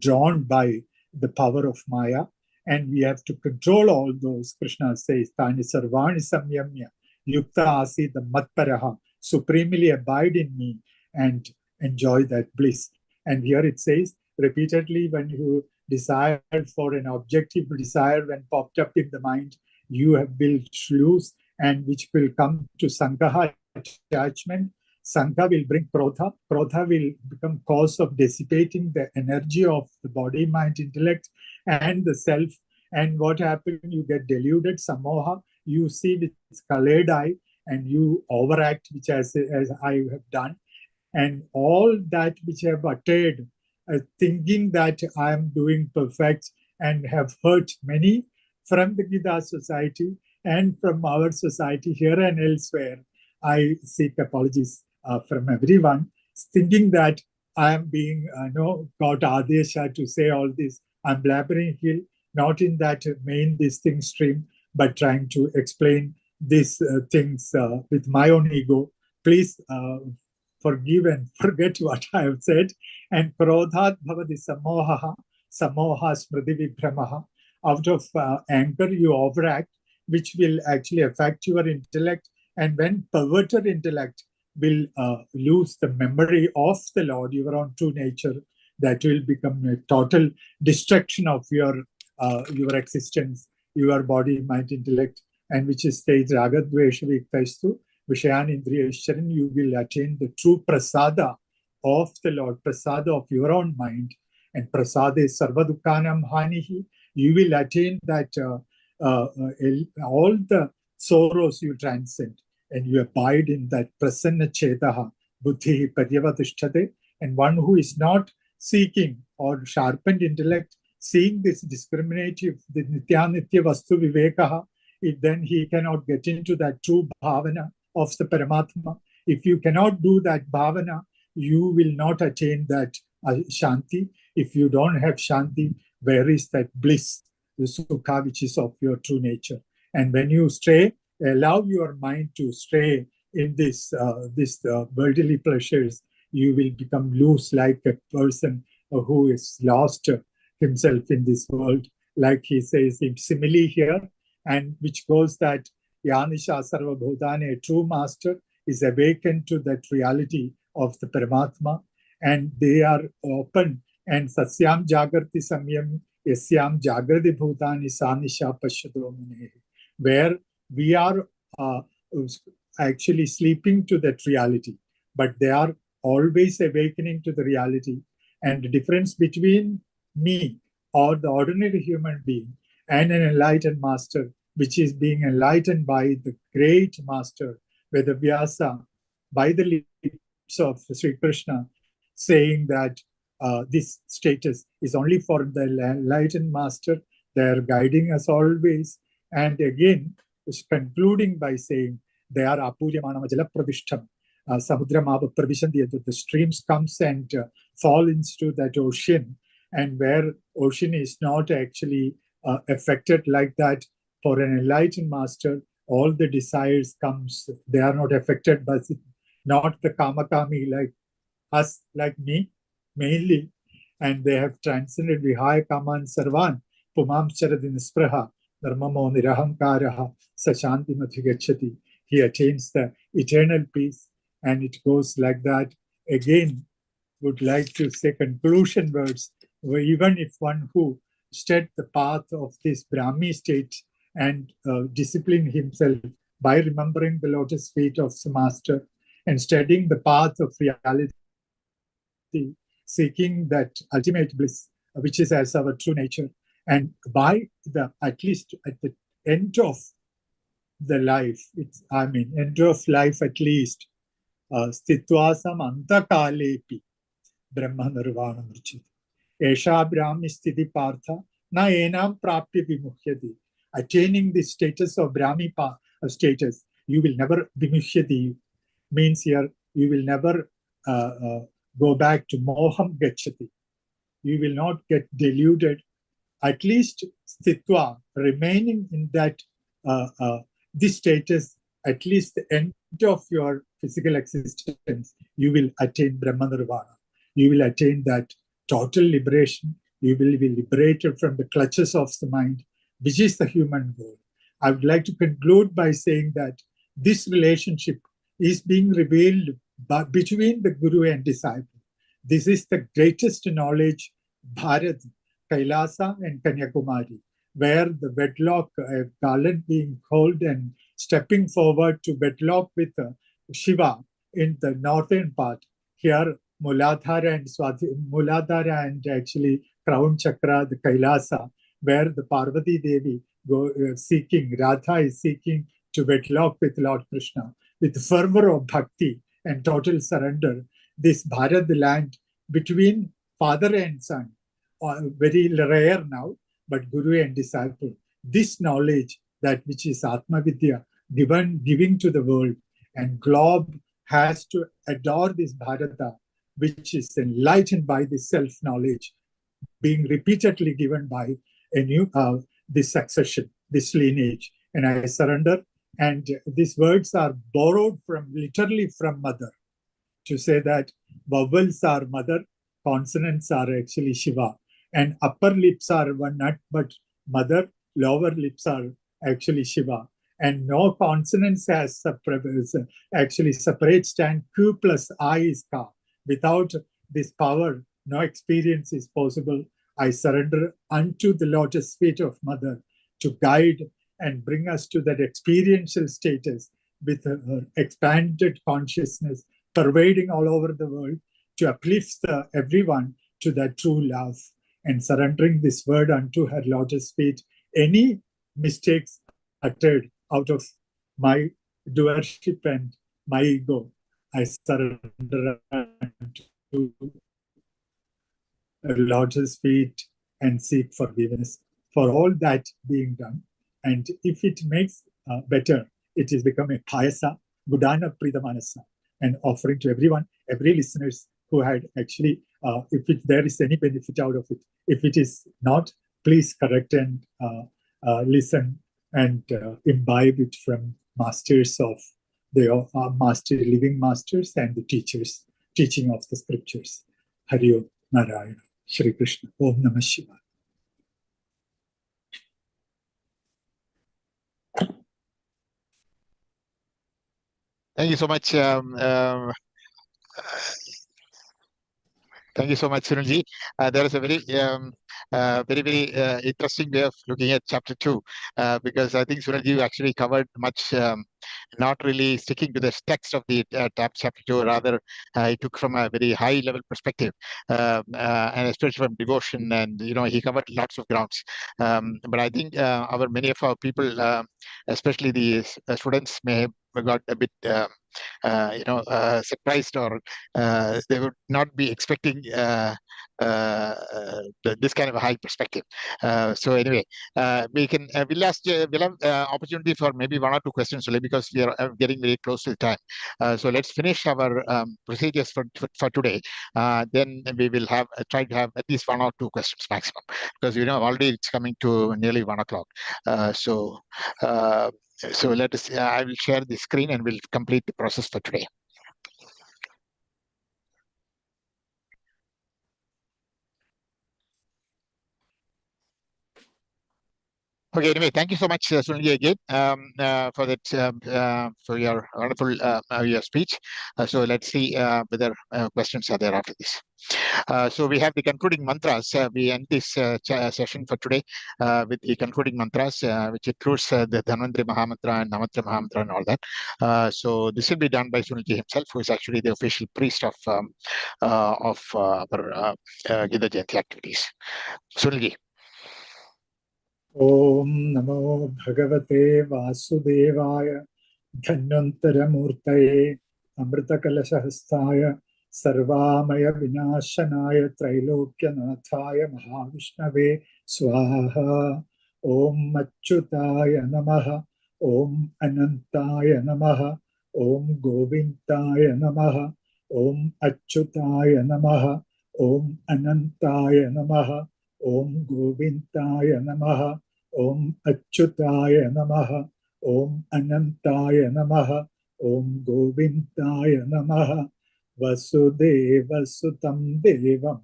drawn by the power of Maya, and we have to control all those. Krishna says, Tani sarvani samyamya, yukta asi the matparaha, supremely abide in me and enjoy that bliss. And here it says, repeatedly, when you desire for an objective desire, when popped up in the mind, you have built loose, and which will come to Sankaha, attachment. Sankha will bring Krodha. Krodha will become cause of dissipating the energy of the body, mind, intellect, and the self. And what happens? You get deluded, Samoha. You see with colored eye, and you overact, which as I have done. And all that which I have uttered, thinking that I am doing perfect, and have hurt many from the Gita society and from our society here and elsewhere. I seek apologies from everyone, thinking that I am being, got Adesha to say all this. I'm blabbering here, not in that main this thing stream, but trying to explain these things with my own ego. Please forgive and forget what I have said. And krodhat bhavati samoha, samoha smriti vibhramaha. Out of anger, you overact, which will actually affect your intellect. And when perverted intellect will lose the memory of the Lord, your own true nature, that will become a total destruction of your existence, your body, mind, intellect, and which is stage ragadvesha viktastu vishayan indriyeshwaran. You will attain the true prasada of the Lord, prasada of your own mind, and prasada is sarvadukkanam hanihi. You will attain that all the sorrows you transcend, and you abide in that prasanna chetaha buddhi paryavatishthate. And one who is not seeking or sharpened intellect, seeing this discriminative, the nitya vastu vivekaha, then he cannot get into that true bhavana of the Paramatma. If you cannot do that bhavana, you will not attain that shanti. If you don't have shanti, where is that bliss, the sukha, which is of your true nature? And when you stray, allow your mind to stray in this worldly pleasures, you will become loose, like a person who is lost himself in this world. Like he says in simile here, and which goes that Yanisha Sarva Bhutane, a true master, is awakened to that reality of the Paramatma, and they are open. And Sasyam Jagarti Samyam Yasyam Jagrati Bhutani Sanisha Pashyado Munehi, where we are actually sleeping to that reality, but they are always awakening to the reality. And the difference between me or the ordinary human being and an enlightened master, which is being enlightened by the great master, Vedavyasa, by the lips of Sri Krishna, saying that this status is only for the enlightened master. They are guiding us always. And again, concluding by saying, they are apuryamanam jala pradishtham. Samudramava pravishanti, the streams comes and fall into that ocean, and where ocean is not actually affected like that. For an enlightened master, all the desires comes, they are not affected, but not the kamakami like us, like me, mainly. And they have transcended vihaya kaman sarvan, pumam charadin spraha, dharmamo nirahankaraha, sashanti madhigachati. He attains the eternal peace, and it goes like that. Again, would like to say conclusion words, where even if one who stead the path of this Brahmi state and discipline himself by remembering the lotus feet of the master and studying the path of reality, seeking that ultimate bliss, which is as our true nature, and by the, at least at the end of the life, end of life at least, sthitwasam antakalepi brahma nirvana mrichiti. Esha brahmi sthiti partha na enam prapya vimuhyati. Attaining the status of Brahmi status, you will never vimuhyati, means here you will never go back to moham gachati. You will not get deluded. At least sthitva, remaining in that this status, at least the end of your physical existence, you will attain Brahma Nirvana. You will attain that total liberation. You will be liberated from the clutches of the mind, which is the human goal. I would like to conclude by saying that this relationship is being revealed between the Guru and disciple. This is the greatest knowledge, Bharat, Kailasa and Kanyakumari, where the wedlock, garland being held and stepping forward to wedlock with Shiva in the northern part. Here, Muladhara and actually Crown Chakra, the Kailasa, where the Parvati Devi seeking, Radha is seeking to wedlock with Lord Krishna. With fervor of bhakti and total surrender, this Bharat land between father and son, very rare now, but Guru and disciple, this knowledge, that which is Atma Vidya, giving to the world, and globe has to adore this Bharata which is enlightened by the self-knowledge, being repeatedly given by a new this succession, this lineage. And I surrender. And these words are borrowed from literally from mother, to say that vowels are mother, consonants are actually Shiva, and upper lips are one nut but mother, lower lips are actually Shiva, and no consonants has actually separate stand. Q plus I is Ka. Without this power, no experience is possible. I surrender unto the lotus feet of mother to guide and bring us to that experiential status with her expanded consciousness pervading all over the world, to uplift everyone to that true love, and surrendering this word unto her lotus feet. Any mistakes uttered out of my doership and my ego, I surrender unto her lotus feet and seek forgiveness for all that being done. And if it makes better, it is become a payasa, Budana Pridamanasa, and offering to everyone, every listeners who had actually, if there is any benefit out of it. If it is not, please correct and listen and imbibe it from masters of the living masters and the teachers, teaching of the scriptures. Hari Om Narayana, Shri Krishna, Om Namah Shivaya. Thank you so much. Thank you so much, Sunilji. There is a very, very interesting way of looking at chapter 2, because I think Sunilji actually covered much, not really sticking to the text of the chapter 2. Rather, he took from a very high level perspective, and especially from devotion, and he covered lots of grounds. But I think many of our people, especially the students, may have got a bit surprised, or they would not be expecting this kind of a high perspective. So anyway, we'll have opportunity for maybe one or two questions only, because we are getting very close to the time. So let's finish our procedures for today. Then we will have try to have at least one or two questions maximum, because already it's coming to nearly 1 o'clock. So let us. I will share the screen and we'll complete the process for today. Okay. Anyway, thank you so much, Sunilji, again, for that, for your wonderful your speech. So let's see whether questions are there after this. So we have the concluding mantras. We end this session for today with the concluding mantras, which includes the Dhanvantari Mahamantra and Namantra Mahamantra and all that. So this will be done by Sunilji himself, who is actually the official priest of our Gita Jayanti activities. Sunilji. Om Namo Bhagavate Vasudevaya Dhanvantaramurtaye Amritakalashahastaya Sarvamaya Vinashanaya Trailokyanataya Mahavishnave Swaha. Om Achyutaya Namaha, Om Anantaya Namaha, Om Govindaya Namaha, Om Achyutaya Namaha, Om Anantaya Namaha, Om Govindaya Namaha, Om Achyutaya Namaha, Om Anantaya Namaha, Om Govindaya Namaha. Vasudeva Sutam Devam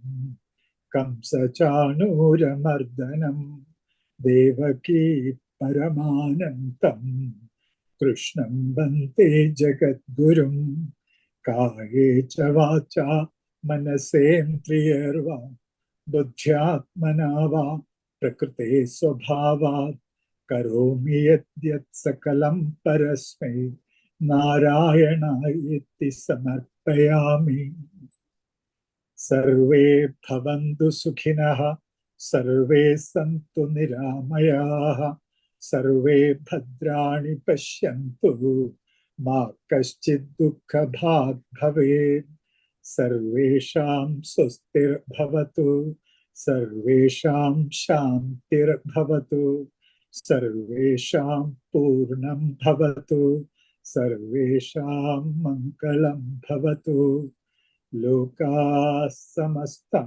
Kamsa Chanuramardanam Devaki Paramanantam Krishnam Bante Jagat Gurum Kaye Chavacha Manasendriyarva Buddhyatmanava Prakrite Swabhavat Karomi Yadyat Sakalam Parasmai Narayana Iti Samarpayami. Sarve Bhavantu Sukhinaha, Sarve Santu Niramayaha, Sarve Bhadrani Pashyantu, Ma Kaschid Dukkha Bhag Bhaved, Sarvesham Sustir Bhavatu, Sarvesham Shantir Bhavatu, Sarvesham Purnam Bhavatu, Sarvesham Mangalam Bhavatu. Loka samasta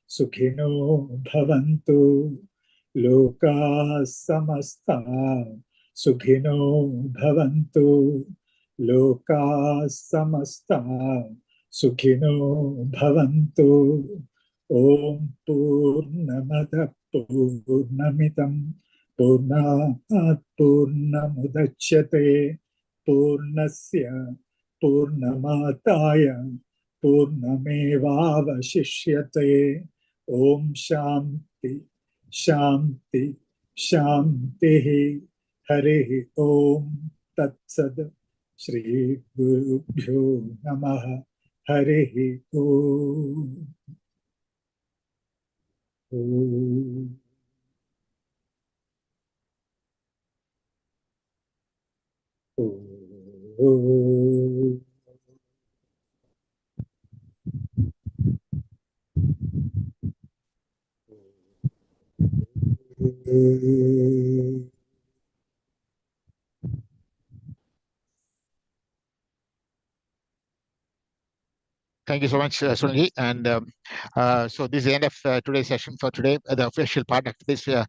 sukhino bhavantu. Loka samasta sukhino bhavantu. Loka samasta sukhino bhavantu. Om Purnamada Purnamitam Purnat Purnamudachyate Purnasya Purnamataya Purnamevavashishyate. Om Shanti Shanti Shanti. Hare Om Tat Sad. Shri Gurubhyo Namaha. Hare Om. Om. Om. Thank you so much, Sunil. And so this is the end of today's session for today, the official part of this. The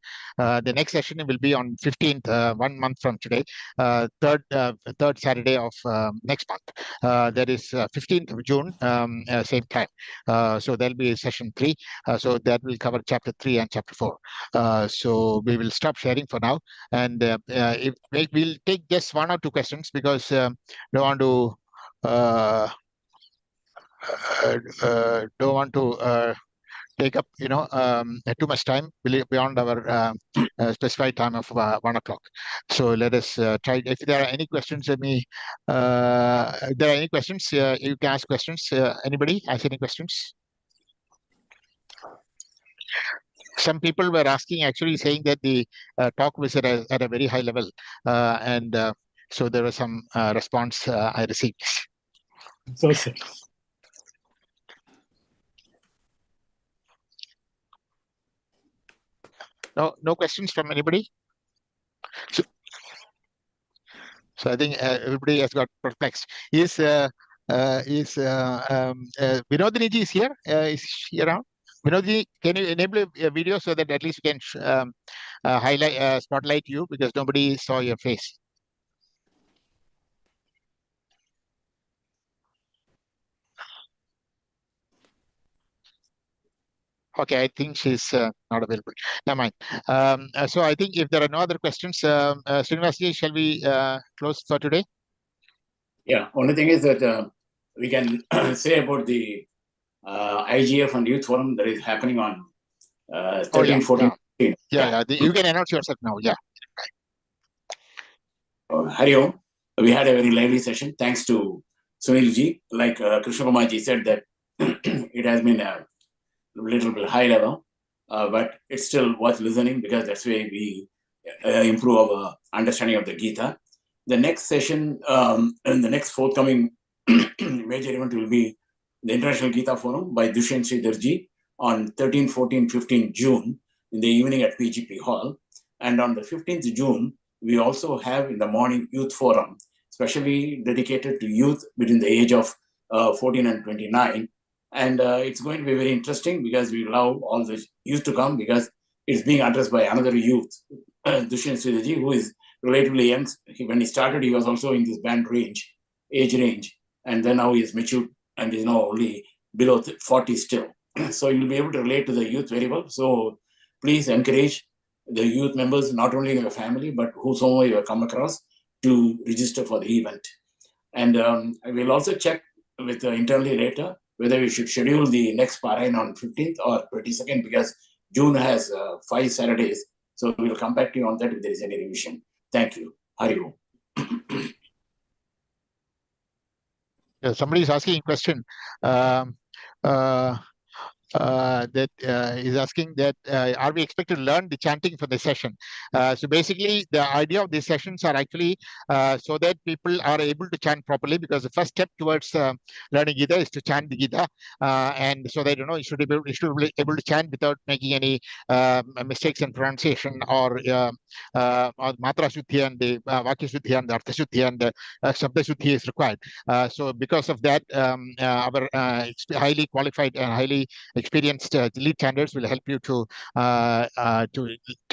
next session will be on 15th, 1 month from today, third Saturday of next month. That is 15th of June, same time. So there'll be session 3. So that will cover chapter 3 and chapter 4. So we will stop sharing for now, and we'll take just 1 or 2 questions because don't want to. Don't want to take up too much time beyond our specified time of 1 o'clock. So let us try. If there are any questions, if there are any questions, you can ask questions. Anybody ask any questions? Some people were asking, actually saying that the talk was at a very high level, and so there was some response I received. So, sir. No questions from anybody? So I think everybody has got perplexed. Is Vinodini ji is here? Is she around? Vinodini, can you enable a video so that at least we can highlight, spotlight you, because nobody saw your face. Okay, I think she's not available. Never mind. So I think if there are no other questions, Srinivas ji, shall we close for today? Yeah, only thing is that we can say about the IGF and Youth Forum that is happening on 13, 14, 15. Yeah. You can announce yourself now. Yeah. Hari Om. We had a very lively session. Thanks to Sunil ji. Like Krishna Kumar ji said that it has been a little bit high level, but it's still worth listening because that's where we improve our understanding of the Gita. The next session and the next forthcoming major event will be the International Gita Forum by Dushyant Sridharji on 13, 14, 15 June in the evening at PGP Hall. And on the 15th June, we also have in the morning Youth Forum, especially dedicated to youth between the age of 14 and 29. And it's going to be very interesting because we allow all the youth to come because it's being addressed by another youth, Dushyant Sridharji, who is relatively young. When he started, he was also in this age range, and then now he is matured and is now only below 40 still. So you'll be able to relate to the youth very well. So please encourage the youth members, not only in your family, but whosoever you have come across, to register for the event. And I will also check with internally later whether we should schedule the next Parayan on 15th or 22nd, because June has 5 Saturdays. So we'll come back to you on that if there is any revision. Thank you. Hari Om. Somebody is asking a question. that is asking that are we expected to learn the chanting for the session? So basically, the idea of these sessions are actually so that people are able to chant properly, because the first step towards learning Gita is to chant the Gita, and so that you should be able to chant without making any mistakes in pronunciation or matra shuddhi and the vakya shuddhi and the artha shuddhi and the shabda shuddhi is required. So because of that, our highly qualified and highly experienced lead chanters will help you to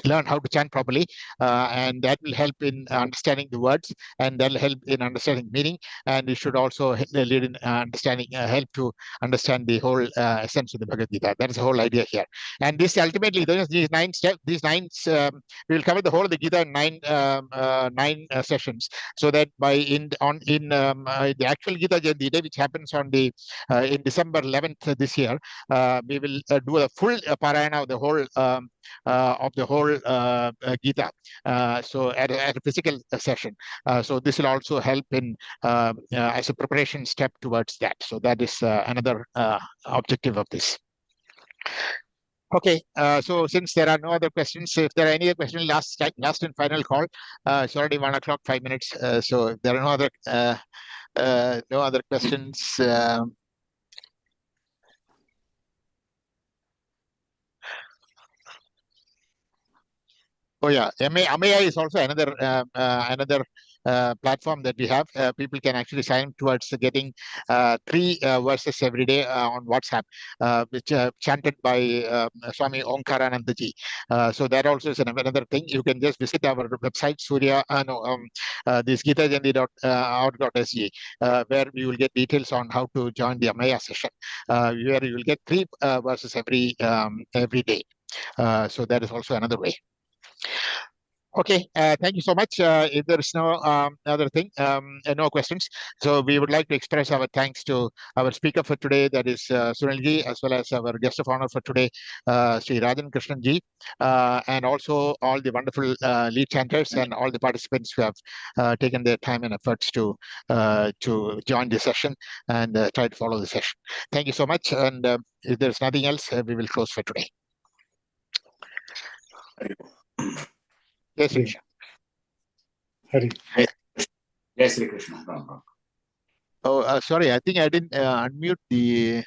learn how to chant properly, and that will help in understanding the words, and that will help in understanding meaning, and it should also lead in understanding, help to understand the whole essence of the Bhagavad Gita. That is the whole idea here. And this ultimately, these 9 steps, we will cover the whole of the Gita in 9 sessions, so that by the actual Gita Jayanti day, which happens on the in December 11th this year, we will do a full Parayana of the whole Gita. So at a physical session. So this will also help in as a preparation step towards that. So that is another objective of this. Okay, so since there are no other questions, if there are any other questions, last and final call. It's already 1 o'clock, 5 minutes. So if there are no other questions. Oh yeah, Amaya is also another platform that we have. People can actually sign towards getting 3 verses every day on WhatsApp, which chanted by Swami Omkaranandaji. So that also is another thing. You can just visit our website, this gitajanti.org.sg, where you will get details on how to join the Amaya session, where you will get 3 verses every day. So that is also another way. Okay, thank you so much. If there is no other thing, no questions, so we would like to express our thanks to our speaker for today, that is Sunilji, as well as our guest of honor for today, Sri Rajan Krishnanji, and also all the wonderful lead chanters and all the participants who have taken their time and efforts to join the session and try to follow the session. Thank you so much, and if there's nothing else, we will close for today. Yes, Hari. Krishna. Hari. Yes, Sri Krishna. Ram, Ram. Oh, sorry, I think I didn't unmute the.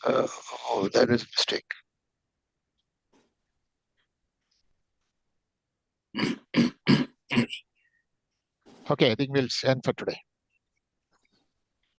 Oh, that is a mistake. Okay, I think we'll end for today.